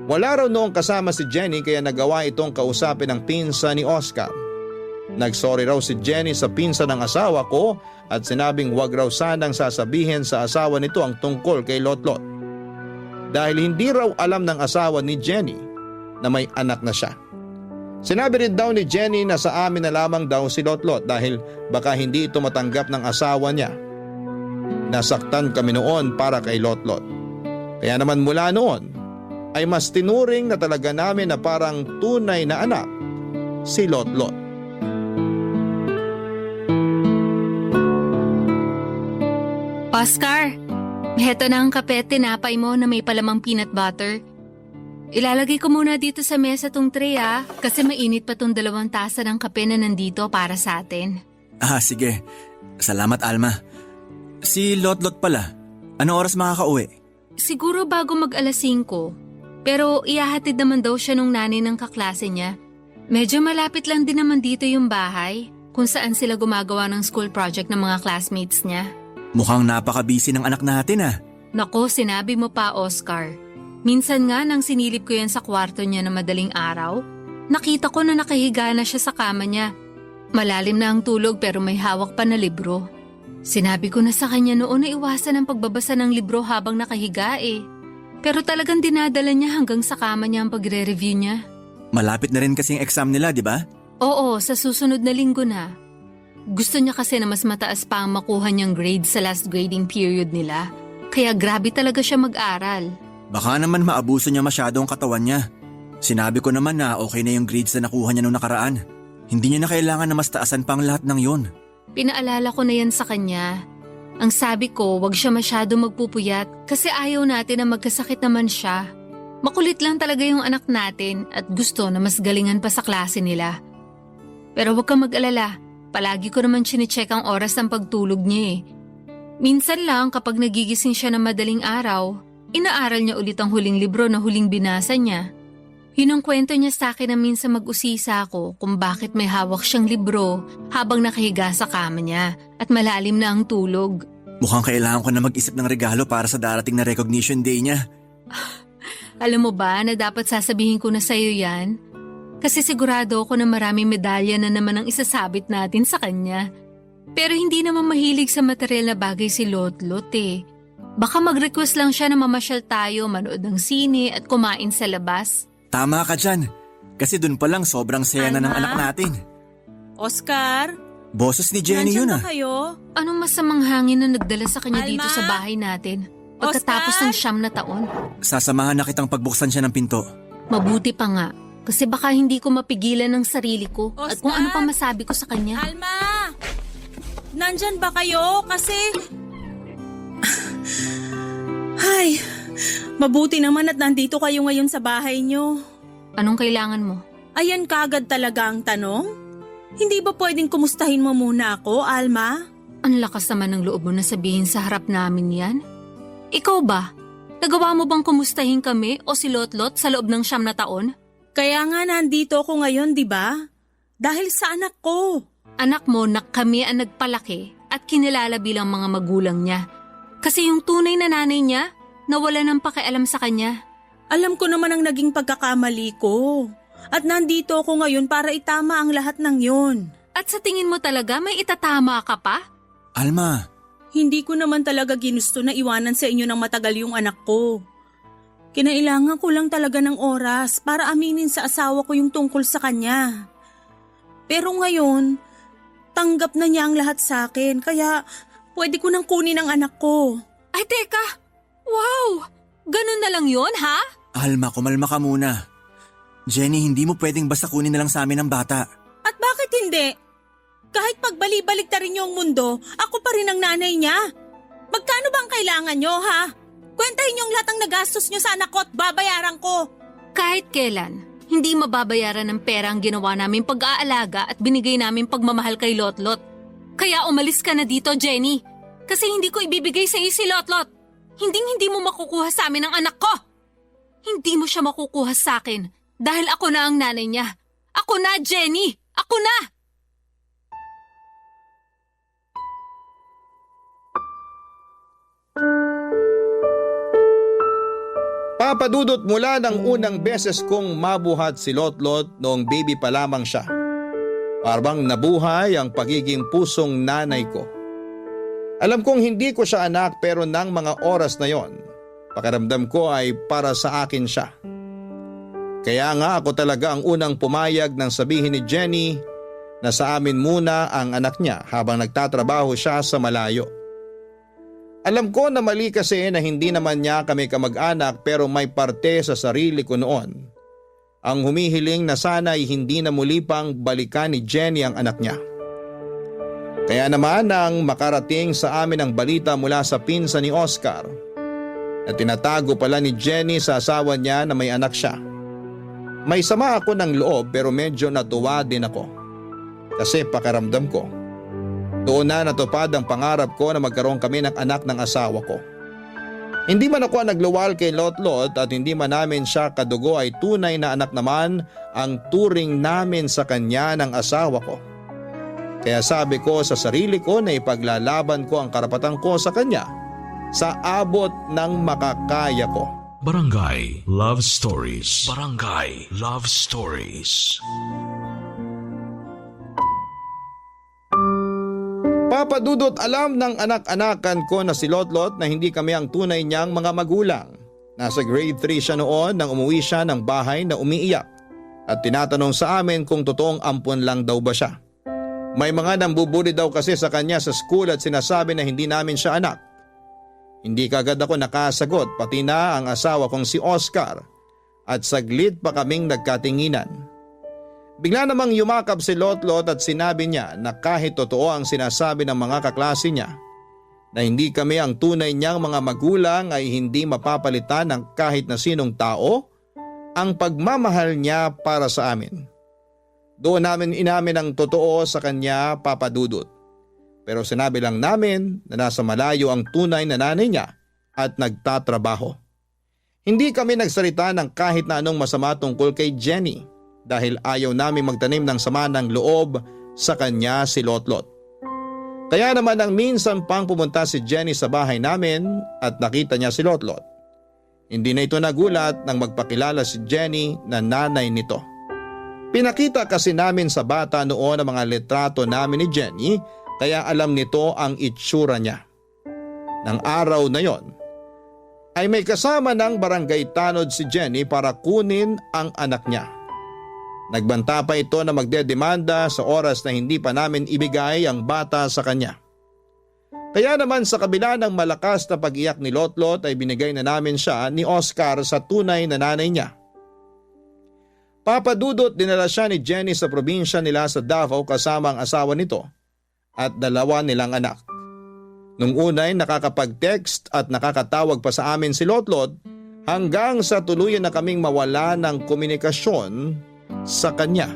Wala raw noong kasama si Jenny kaya nagawa itong kausapin ng pinsan ni Oscar. Nagsorry raw si Jenny sa pinsan ng asawa ko at sinabing wag raw sanang sasabihin sa asawa nito ang tungkol kay Lotlot. Dahil hindi raw alam ng asawa ni Jenny na may anak na siya. Sinabi rin daw ni Jenny na sa amin na lamang daw si Lotlot dahil baka hindi ito matanggap ng asawa niya. Nasaktan kami noon para kay Lotlot. Kaya naman mula noon ay mas tinuring na talaga namin na parang tunay na anak si Lotlot. Oscar, heto na ang kape at tinapay mo na may palamang peanut butter. Ilalagay ko muna dito sa mesa tong tray kasi mainit pa tong 2 tasa ng kape na nandito para sa atin. Sige. Salamat Alma. Si Lotlot pala, anong oras makakauwi? Siguro bago mag-alas 5. Pero ihahatid naman daw siya nung nanay ng kaklase niya. Medyo malapit lang din naman dito yung bahay kung saan sila gumagawa ng school project ng mga classmates niya. Mukhang napaka-busy ng anak natin Nako, sinabi mo pa, Oscar. Minsan nga nang sinilip ko yan sa kwarto niya na madaling araw, nakita ko na nakahiga na siya sa kama niya. Malalim na ang tulog pero may hawak pa na libro. Sinabi ko na sa kanya noon na iwasan ang pagbabasa ng libro habang nakahiga Pero talagang dinadala niya hanggang sa kama niya ang pagre-review niya. Malapit na rin kasing exam nila, di ba? Oo, sa susunod na linggo na. Gusto niya kasi na mas mataas pa ang makuha niyang grade sa last grading period nila. Kaya grabe talaga siya mag-aral. Baka naman maabuso niya masyado ang katawan niya. Sinabi ko naman na okay na yung grades na nakuha niya nung nakaraan. Hindi niya na kailangan na mas taasan pa ang lahat ng yon. Pinaalala ko na yan sa kanya. Ang sabi ko, wag siya masyado magpupuyat kasi ayaw natin na magkasakit naman siya. Makulit lang talaga yung anak natin at gusto na mas galingan pa sa klase nila. Pero wag kang mag-alala, palagi ko naman chinecheck ang oras ng pagtulog niya eh. Minsan lang kapag nagigising siya ng madaling araw, inaaral niya ulit ang huling libro na huling binasa niya. Yun ang kwento niya sa akin na minsan mag-usisa ako kung bakit may hawak siyang libro habang nakahiga sa kama niya at malalim na ang tulog. Mukhang kailangan ko na mag-isip ng regalo para sa darating na recognition day niya. Alam mo ba na dapat sasabihin ko na sa'yo yan? Kasi sigurado ako na maraming medalya na naman ang isasabit natin sa kanya. Pero hindi naman mahilig sa material na bagay si Lotlot eh. Baka mag-request lang siya na mamasyal tayo, manood ng sine at kumain sa labas. Tama ka dyan. Kasi dun pa lang sobrang saya na ng Alma? anak natin. Oscar? Boses ni Jenny Nandiyan yun ba ah. kayo? Anong masamang hangin na nagdala sa kanya dito Alma? sa bahay natin? Pagkatapos Oscar? ng 9 na taon. Sasamahan na kitang pagbuksan siya ng pinto. Mabuti pa nga. Kasi baka hindi ko mapigilan ng sarili ko at kung Oscar? ano pa masabi ko sa kanya. Alma! Nandyan ba kayo? Kasi... Ay, mabuti naman at nandito kayo ngayon sa bahay nyo. Anong kailangan mo? Ayan kagad talaga ang tanong? Hindi ba pwedeng kumustahin mo muna ako, Alma? Ang lakas naman ng loob mo na sabihin sa harap namin yan. Ikaw ba? Nagawa mo bang kumustahin kami o si Lotlot sa loob ng 9 na taon? Kaya nga nandito ako ngayon, di ba? Dahil sa anak ko. Anak mo na kami ang nagpalaki at kinilala bilang mga magulang niya. Kasi yung tunay na nanay niya, nawala ng pakialam sa kanya. Alam ko naman ang naging pagkakamali ko. At nandito ako ngayon para itama ang lahat ng yon. At sa tingin mo talaga may itatama ka pa? Alma, Hindi ko naman talaga ginusto na iwanan sa inyo ng matagal yung anak ko. Kinailangan ko lang talaga ng oras para aminin sa asawa ko yung tungkol sa kanya. Pero ngayon, tanggap na niya ang lahat sa akin kaya pwede ko nang kunin ang anak ko. Ay teka! Wow! Ganun na lang yon ha? Alma, kumalma ka muna. Jenny, hindi mo pwedeng basta kunin na lang sa amin ang bata. At bakit hindi? Kahit pagbali-balik ta rin yung mundo, ako pa rin ang nanay niya. Magkano bang kailangan nyo, ha? Kwentahin yung lahat ng nagastos nyo sa anak ko at babayaran ko. Kahit kailan, hindi mababayaran ng pera ang ginawa namin pag-aalaga at binigay namin pagmamahal kay Lotlot. Kaya umalis ka na dito, Jenny. Kasi hindi ko ibibigay sa iyo si Lotlot. Hindi mo makukuha sa amin ang anak ko. Hindi mo siya makukuha sa akin dahil ako na ang nanay niya. Ako na, Jenny! Ako na! Papadudot mula ng unang beses kong mabuhat si Lotlot noong baby pa lamang siya. Parang nabuhay ang pagiging pusong nanay ko. Alam kong hindi ko siya anak pero nang mga oras na yon, pakiramdam ko ay para sa akin siya. Kaya nga ako talaga ang unang pumayag nang sabihin ni Jenny na sa amin muna ang anak niya habang nagtatrabaho siya sa malayo. Alam ko na mali kasi na hindi naman niya kami kamag-anak pero may parte sa sarili ko noon. Ang humihiling na sana'y hindi na muli pang balikan ni Jenny ang anak niya. Kaya naman nang makarating sa amin ang balita mula sa pinsan ni Oscar na tinatago pala ni Jenny sa asawa niya na may anak siya. May sama ako ng loob pero medyo natuwa din ako. Kasi pakiramdam ko, doon na natupad ang pangarap ko na magkaroon kami ng anak ng asawa ko. Hindi man ako nagluwal kay Lotlot at hindi man namin siya kadugo ay tunay na anak naman ang turing namin sa kanya ng asawa ko. Kaya sabi ko sa sarili ko na ipaglalaban ko ang karapatan ko sa kanya sa abot ng makakaya ko. Barangay Love Stories. Barangay Love Stories. Papadudot alam ng anak-anakan ko na si Lotlot na hindi kami ang tunay niyang mga magulang. Nasa grade 3 siya noon nang umuwi siya ng bahay na umiiyak at tinatanong sa amin kung totoong ampon lang daw ba siya. May mga nambubuli daw kasi sa kanya sa school at sinasabi na hindi namin siya anak. Hindi kagad ako nakasagot pati na ang asawa kong si Oscar at saglit pa kaming nagkatinginan. Bigla namang yumakap si Lotlot at sinabi niya na kahit totoo ang sinasabi ng mga kaklase niya na hindi kami ang tunay niyang mga magulang ay hindi mapapalitan ng kahit na sinong tao ang pagmamahal niya para sa amin. Doon namin inamin ang totoo sa kanya, Papa Dudut. Pero sinabi lang namin na nasa malayo ang tunay na nanay niya at nagtatrabaho. Hindi kami nagsalita ng kahit na anong masama tungkol kay Jenny dahil ayaw namin magtanim ng sama ng loob sa kanya si Lotlot. Kaya naman nang minsan pang pumunta si Jenny sa bahay namin at nakita niya si Lotlot, hindi na ito nagulat nang magpakilala si Jenny na nanay nito. Pinakita kasi namin sa bata noon ang mga litrato namin ni Jenny kaya alam nito ang itsura niya. Nang araw na yon ay may kasama ng barangay tanod si Jenny para kunin ang anak niya. Nagbanta pa ito na magdedemanda sa oras na hindi pa namin ibigay ang bata sa kanya. Kaya naman sa kabila ng malakas na pag-iyak ni Lotlot ay binigay na namin siya ni Oscar sa tunay na nanay niya. Papa Dudut, dinala siya ni Jenny sa probinsya nila sa Davao kasama ang asawa nito at 2 nilang anak. Nung unay nakakapag-text at nakakatawag pa sa amin si Lotlot hanggang sa tuluyan na kaming mawala ng komunikasyon sa kanya.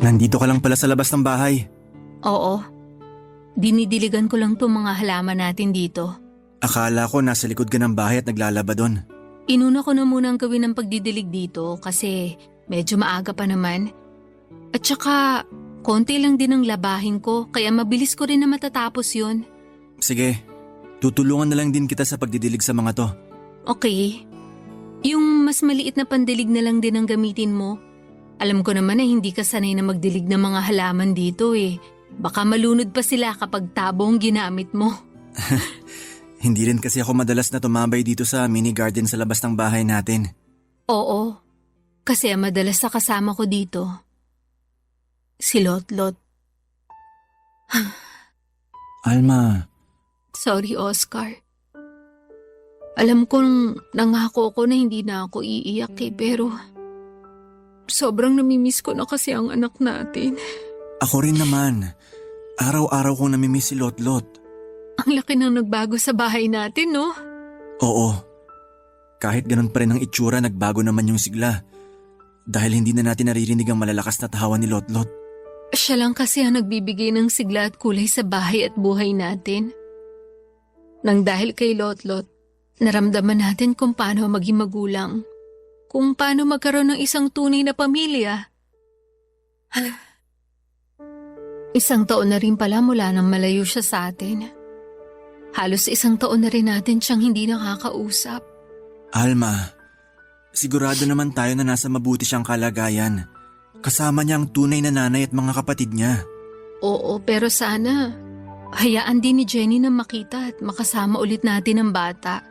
Nandito ka lang pala sa labas ng bahay. Oo. Dinidiligan ko lang itong mga halaman natin dito. Akala ko nasa likod ka ng bahay at naglalaba doon. Inuna ko na muna ang gawin ng pagdidilig dito kasi medyo maaga pa naman. At saka, konti lang din ang labahin ko kaya mabilis ko rin na matatapos yun. Sige, tutulungan na lang din kita sa pagdidilig sa mga to. Okay. Yung mas maliit na pandilig na lang din ang gamitin mo. Alam ko naman na hindi ka sanay na magdilig ng mga halaman dito eh. Baka malunod pa sila kapag tabo ang ginamit mo. Hindi rin kasi ako madalas na tumambay dito sa mini garden sa labas ng bahay natin. Oo, kasi ang madalas na kasama ko dito, si Lotlot. Alma. Sorry, Oscar. Alam kong nangako ko na hindi na ako iiyak pero sobrang namimiss ko na kasi ang anak natin. Ako rin naman. Araw-araw kong namimiss si Lotlot. Ang laki ng nagbago sa bahay natin, no? Oo. Kahit ganun pa rin ang itsura, nagbago naman yung sigla. Dahil hindi na natin naririnig ang malalakas na tawa ni Lotlot. Siya lang kasi ang nagbibigay ng sigla at kulay sa bahay at buhay natin. Nang dahil kay Lotlot, naramdaman natin kung paano maging magulang. Kung paano magkaroon ng isang tunay na pamilya. Isang taon na rin pala mula nang malayo siya sa atin. Halos 1 taon na rin natin siyang hindi nakakausap. Alma, sigurado naman tayo na nasa mabuti siyang kalagayan. Kasama niya ang tunay na nanay at mga kapatid niya. Oo, pero sana hayaan din ni Jenny na makita at makasama ulit natin ang bata.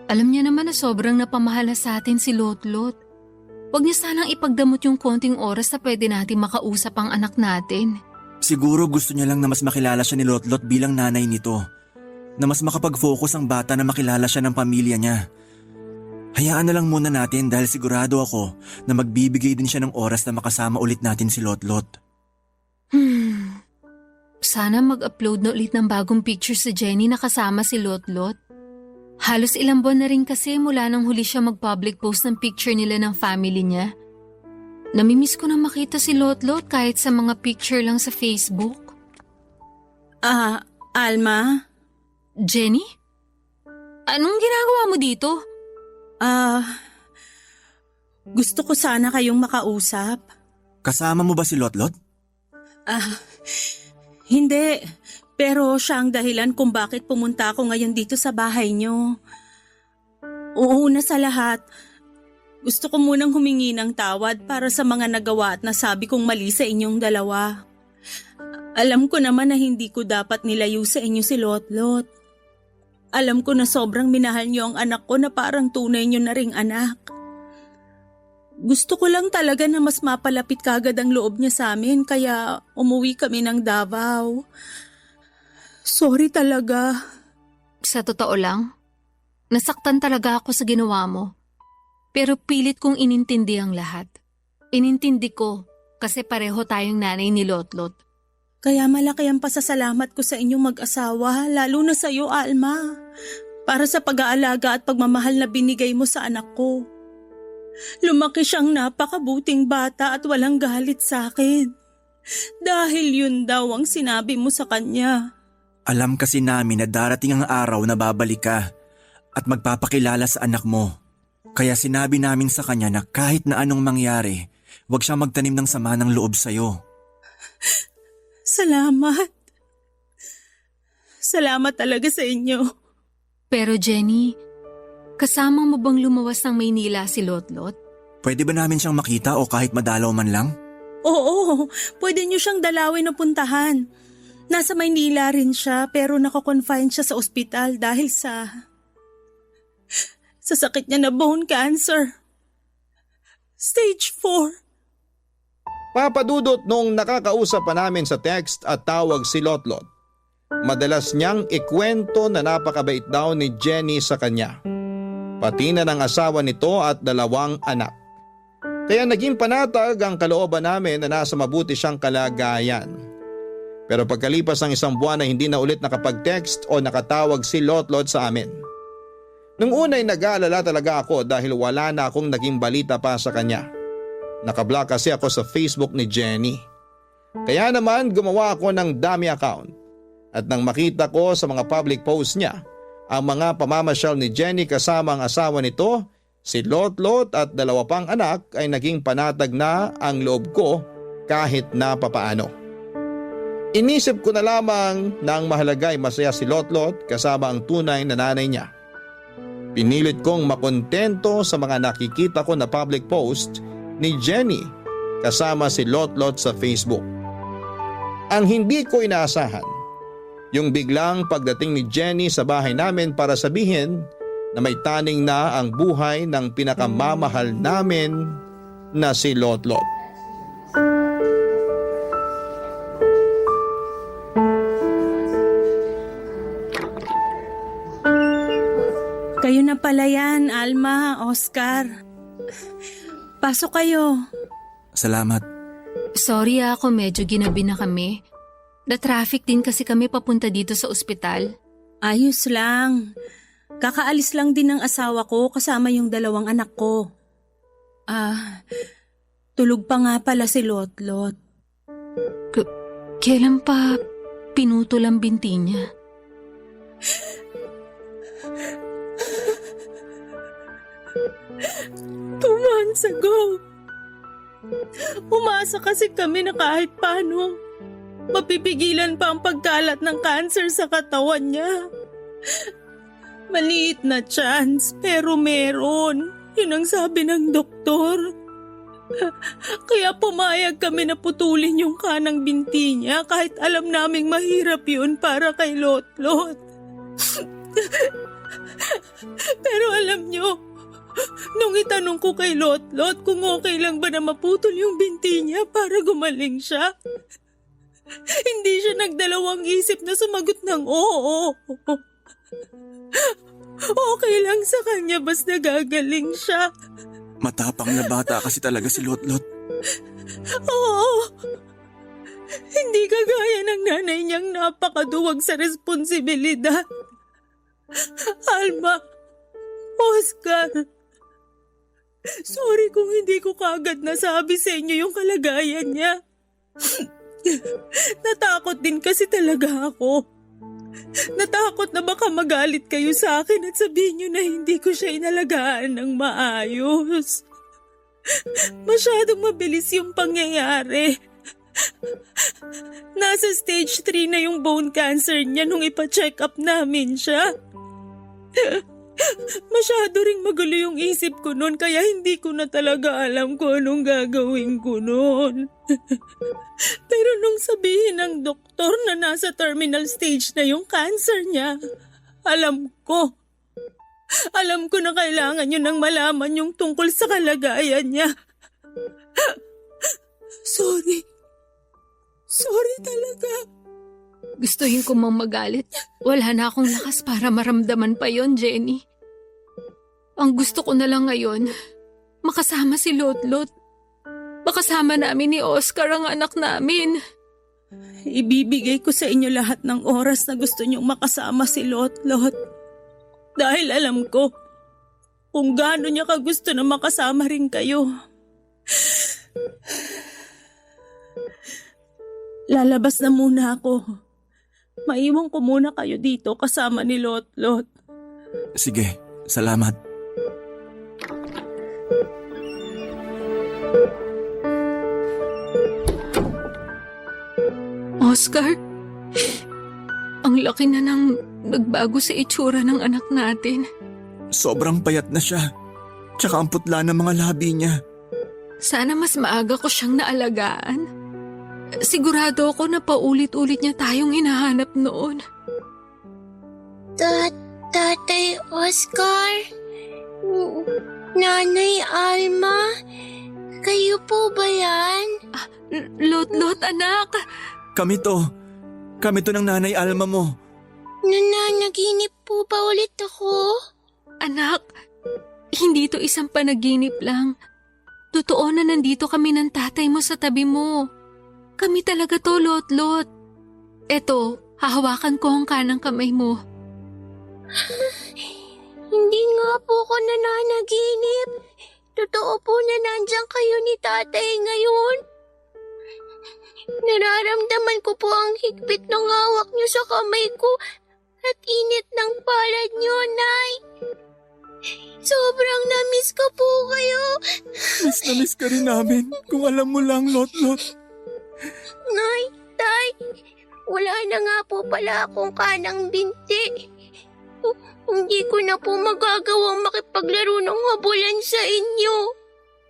Alam niya naman na sobrang napamahal sa atin si Lotlot. Huwag niya sanang ipagdamot yung konting oras na pwede natin makausap ang anak natin. Siguro gusto niya lang na mas makilala siya ni Lotlot bilang nanay nito. Na mas makapag-focus ang bata na makilala siya ng pamilya niya. Hayaan na lang muna natin dahil sigurado ako na magbibigay din siya ng oras na makasama ulit natin si Lotlot. Sana mag-upload na ulit ng bagong picture si Jenny na kasama si Lotlot. Halos ilang buwan na rin kasi mula nang huli siya mag-public post ng picture nila ng family niya. Namimiss ko na makita si Lotlot kahit sa mga picture lang sa Facebook. Alma? Jenny? Anong ginagawa mo dito? Gusto ko sana kayong makausap. Kasama mo ba si Lotlot? Hindi. Pero siya ang dahilan kung bakit pumunta ako ngayon dito sa bahay niyo. Una sa lahat, gusto ko munang humingi ng tawad para sa mga nagawa at nasabi kong mali sa inyong dalawa. Alam ko naman na hindi ko dapat nilayo sa inyo si Lotlot. Alam ko na sobrang minahal niyo ang anak ko na parang tunay niyo na ring anak. Gusto ko lang talaga na mas mapalapit kagad ang loob niya sa amin kaya umuwi kami ng Davao. Sorry talaga. Sa totoo lang, nasaktan talaga ako sa ginawa mo. Pero pilit kong inintindi ang lahat. Inintindi ko kasi pareho tayong nanay ni Lotlot. Kaya malaki ang pasasalamat ko sa inyong mag-asawa, lalo na sa iyo, Alma. Para sa pag-aalaga at pagmamahal na binigay mo sa anak ko. Lumaki siyang napakabuting bata at walang galit sa akin. Dahil yun daw ang sinabi mo sa kanya. Alam kasi namin na darating ang araw na babalik ka at magpapakilala sa anak mo. Kaya sinabi namin sa kanya na kahit na anong mangyari, huwag siyang magtanim ng sama ng loob sa'yo. Salamat. Salamat talaga sa inyo. Pero Jenny, kasama mo bang lumawas ng Maynila si Lotlot? Pwede ba namin siyang makita o kahit madalaw man lang? Oo, pwede niyo siyang dalawin o puntahan. Nasa Maynila rin siya pero nako-confine siya sa ospital dahil sa sakit niya na bone cancer. Stage 4. Papadudot nung nakakausap pa namin sa text at tawag si Lotlot. Madalas niyang ikwento na napakabait daw ni Jenny sa kanya. Pati na ng asawa nito at 2 anak. Kaya naging panatag ang kalooban namin na nasa mabuti siyang kalagayan. Pero pagkalipas ng 1 buwan ay hindi na ulit nakapag-text o nakatawag si Lotlot sa amin. Nung una ay nag-aalala talaga ako dahil wala na akong naging balita pa sa kanya. Nakablock kasi ako sa Facebook ni Jenny. Kaya naman gumawa ako ng dummy account. At nang makita ko sa mga public posts niya, ang mga pamamasyal ni Jenny kasama ang asawa nito, si Lotlot at 2 pang anak ay naging panatag na ang loob ko kahit na papaano. Inisip ko na lamang na ang mahalaga ay masaya si Lotlot kasama ang tunay na nanay niya. Pinilit kong makontento sa mga nakikita ko na public post ni Jenny kasama si Lotlot sa Facebook. Ang hindi ko inaasahan, yung biglang pagdating ni Jenny sa bahay namin para sabihin na may taning na ang buhay ng pinakamamahal namin na si Lotlot. Kayo na pala yan, Alma, Oscar. Pasok kayo. Salamat. Sorry kung medyo ginabi na kami. Na-traffic din kasi kami papunta dito sa ospital. Ayos lang. Kakaalis lang din ng asawa ko kasama yung 2 anak ko. Tulog pa nga pala si Lotlot. Kailan pa pinutol ang binti niya? Two months ago. Umasa kasi kami na kahit paano, mapipigilan pa ang pagkalat ng cancer sa katawan niya. Maliit na chance, pero meron. Yun ang sabi ng doktor. Kaya pumayag kami na putulin yung kanang binti niya kahit alam naming mahirap yun para kay Lotlot. Pero alam nyo, nung itanong ko kay Lotlot kung okay lang ba na maputol yung binti niya para gumaling siya, hindi siya nagdalawang isip na sumagot ng oo. Okay lang sa kanya basta gagaling siya. Matapang na bata kasi talaga si Lotlot. Oo. Hindi kagaya ng nanay niyang napakaduwag sa responsibilidad. Alma, Oscar, sorry kung hindi ko kagad nasabi sa inyo yung kalagayan niya. Natakot din kasi talaga ako. Natakot na baka magalit kayo sa akin at sabihin niyo na hindi ko siya inalagaan ng maayos. Masyadong mabilis yung pangyayari. Nasa stage 3 na yung bone cancer niya nung ipa-check up namin siya. Masyado ring magulo yung isip ko noon kaya hindi ko na talaga alam kung anong gagawin ko noon. Pero nung sabihin ng doktor na nasa terminal stage na yung cancer niya, alam ko. Alam ko na kailangan nyo nang malaman yung tungkol sa kalagayan niya. Sorry. Sorry talaga. Gustuhin ko mang magalit. Wala na akong lakas para maramdaman pa yon, Jenny. Ang gusto ko na lang ngayon, makasama si Lotlot. Makasama namin ni Oscar ang anak namin. Ibibigay ko sa inyo lahat ng oras na gusto niyong makasama si Lotlot. Dahil alam ko kung gaano niya kagusto na makasama rin kayo. Lalabas na muna ako. Maiwan ko muna kayo dito kasama ni Lotlot. Sige, salamat. Oscar, ang laki na nang nagbago sa itsura ng anak natin. Sobrang payat na siya. Tsaka ang putla ng mga labi niya. Sana mas maaga ko siyang naalagaan. Sigurado ako na paulit-ulit niya tayong hinahanap noon. Tatay Oscar? Nanay Alma? Kayo po ba yan? Lotlot, anak! Kami to ng nanay Alma mo. Nananaginip po ba ulit ako? Anak, hindi to isang panaginip lang. Totoo na nandito kami ng tatay mo sa tabi mo. Kami talaga to, Lotlot. Eto, hahawakan ko ang kanang kamay mo. Hindi nga po ako nananaginip. Totoo po na nandiyan kayo ni tatay ngayon. Nararamdaman ko po ang higpit ng hawak niyo sa kamay ko at init ng palad niyo, Nay. Sobrang na-miss ko po kayo. Miss na miss ka rin namin. Kung alam mo lang, Lotlot. Nay, Tay, wala na nga po pala akong kanang binti. Hindi ko na po magagawang makipaglaro ng habulan sa inyo.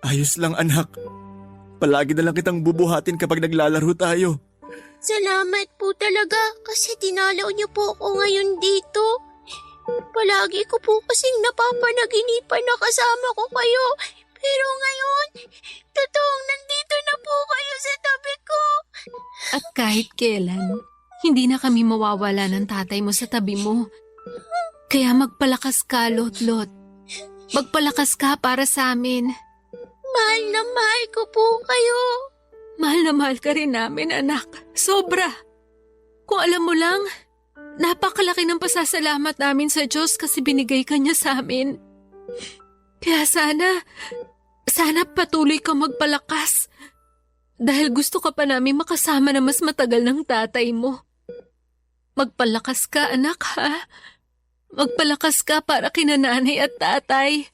Ayos lang, anak. Palagi na lang kitang bubuhatin kapag naglalaro tayo. Salamat po talaga kasi tinalaw niyo po ako ngayon dito. Palagi ko po kasing napapanaginipan na kasama ko kayo. Pero ngayon, totoong nandito na po kayo sa tabi ko. At kahit kailan, hindi na kami mawawala ng tatay mo sa tabi mo. Kaya magpalakas ka, Lotlot. Magpalakas ka para sa amin. Mahal na mahal ko po kayo. Mahal na mahal ka rin namin, anak. Sobra. Kung alam mo lang, napakalaki ng pasasalamat namin sa Diyos kasi binigay ka niya sa amin. Kaya sana patuloy ka magpalakas. Dahil gusto ka pa namin makasama na mas matagal ng tatay mo. Magpalakas ka, anak, ha? Magpalakas ka para kina nanay at tatay.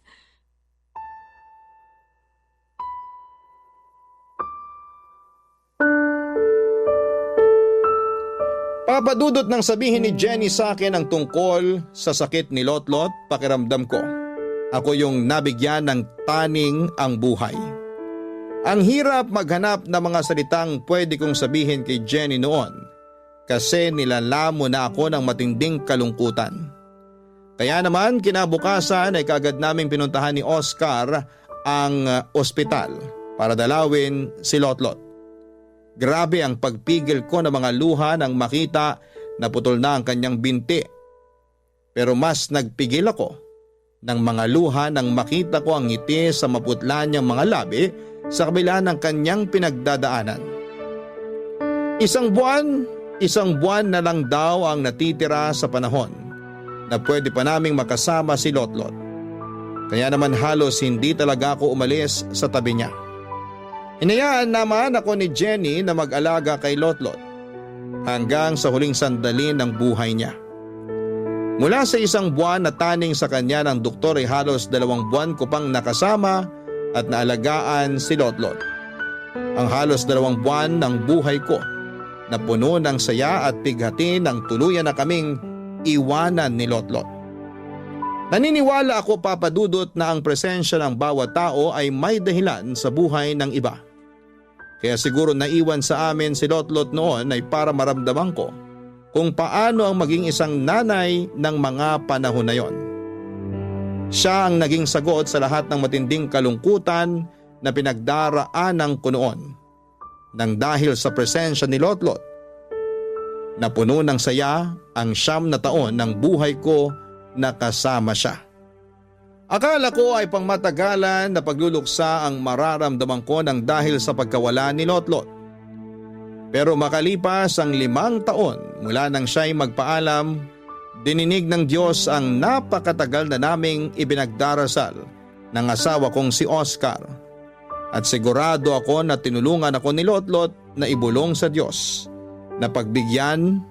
Papadudot nang sabihin ni Jenny sa akin ang tungkol sa sakit ni Lotlot, pakiramdam ko. Ako yung nabigyan ng taning ang buhay. Ang hirap maghanap ng mga salitang pwede kong sabihin kay Jenny noon kasi nilalamo na ako ng matinding kalungkutan. Kaya naman kinabukasan ay kaagad naming pinuntahan ni Oscar ang ospital para dalawin si Lotlot. Grabe ang pagpigil ko ng mga luha nang makita na putol na ang kanyang binti. Pero mas nagpigil ako ng mga luha nang makita ko ang ngiti sa maputla niyang mga labi sa kabila ng kanyang pinagdadaanan. Isang buwan na lang daw ang natitira sa panahon na pwede pa naming makasama si Lotlot. Kaya naman halos hindi talaga ako umalis sa tabi niya. Hinayaan naman ako ni Jenny na mag-alaga kay Lotlot hanggang sa huling sandali ng buhay niya. Mula sa isang buwan na taning sa kanya ng doktor ay halos 2 buwan ko pang nakasama at naalagaan si Lotlot. Ang halos 2 buwan ng buhay ko na puno ng saya at pighati nang tuluyan na kaming iwanan ni Lotlot. Naniniwala ako, papadudot, na ang presensya ng bawat tao ay may dahilan sa buhay ng iba. Kaya siguro naiwan sa amin si Lotlot noon ay para maramdaman ko kung paano ang maging isang nanay ng mga panahon na yon. Siya ang naging sagot sa lahat ng matinding kalungkutan na pinagdaraanan ko noon nang dahil sa presensya ni Lotlot. Napuno ng saya ang 9 na taon ng buhay ko na kasama siya. Akala ko ay pangmatagalan na pagluluksa ang mararamdaman ko nang dahil sa pagkawala ni Lotlot. Pero makalipas ang 5 taon mula nang siya'y magpaalam, dininig ng Diyos ang napakatagal na naming ibinagdarasal ng asawa kong si Oscar. At sigurado ako na tinulungan ako ni Lotlot na ibulong sa Diyos na pagbigyan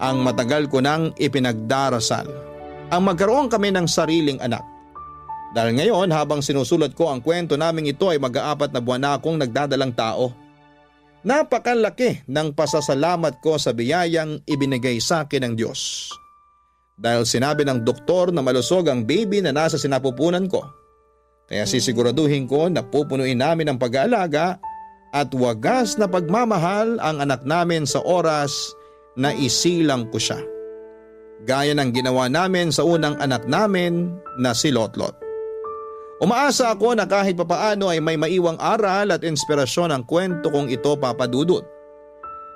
ang matagal ko nang ipinagdarasal. Ang magkaroon kami ng sariling anak. Dahil ngayon habang sinusulat ko ang kwento naming ito ay mag-4 na buwan na akong nagdadalang tao. Napakalaki ng pasasalamat ko sa biyayang ibinigay sa akin ng Diyos. Dahil sinabi ng doktor na malusog ang baby na nasa sinapupunan ko. Kaya sisiguraduhin ko na pupunuin namin ang pag-aalaga at wagas na pagmamahal ang anak namin sa oras na isilang ko siya. Gaya ng ginawa namin sa unang anak namin na si Lotlot. Umaasa ako na kahit papaano ay may maiwang aral at inspirasyon ang kwento kong ito, Papa Dudut.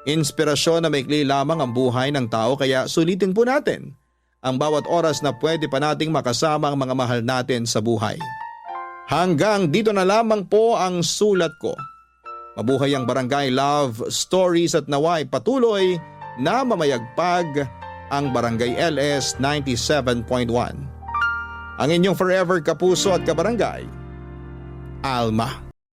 Inspirasyon na maikli lamang ang buhay ng tao kaya sulitin po natin ang bawat oras na pwede pa nating makasama ang mga mahal natin sa buhay. Hanggang dito na lamang po ang sulat ko. Mabuhay ang Barangay Love Stories at naway patuloy na mamayagpag ang Barangay LS 97.1. Ang inyong forever kapuso at kabarangay, Alma.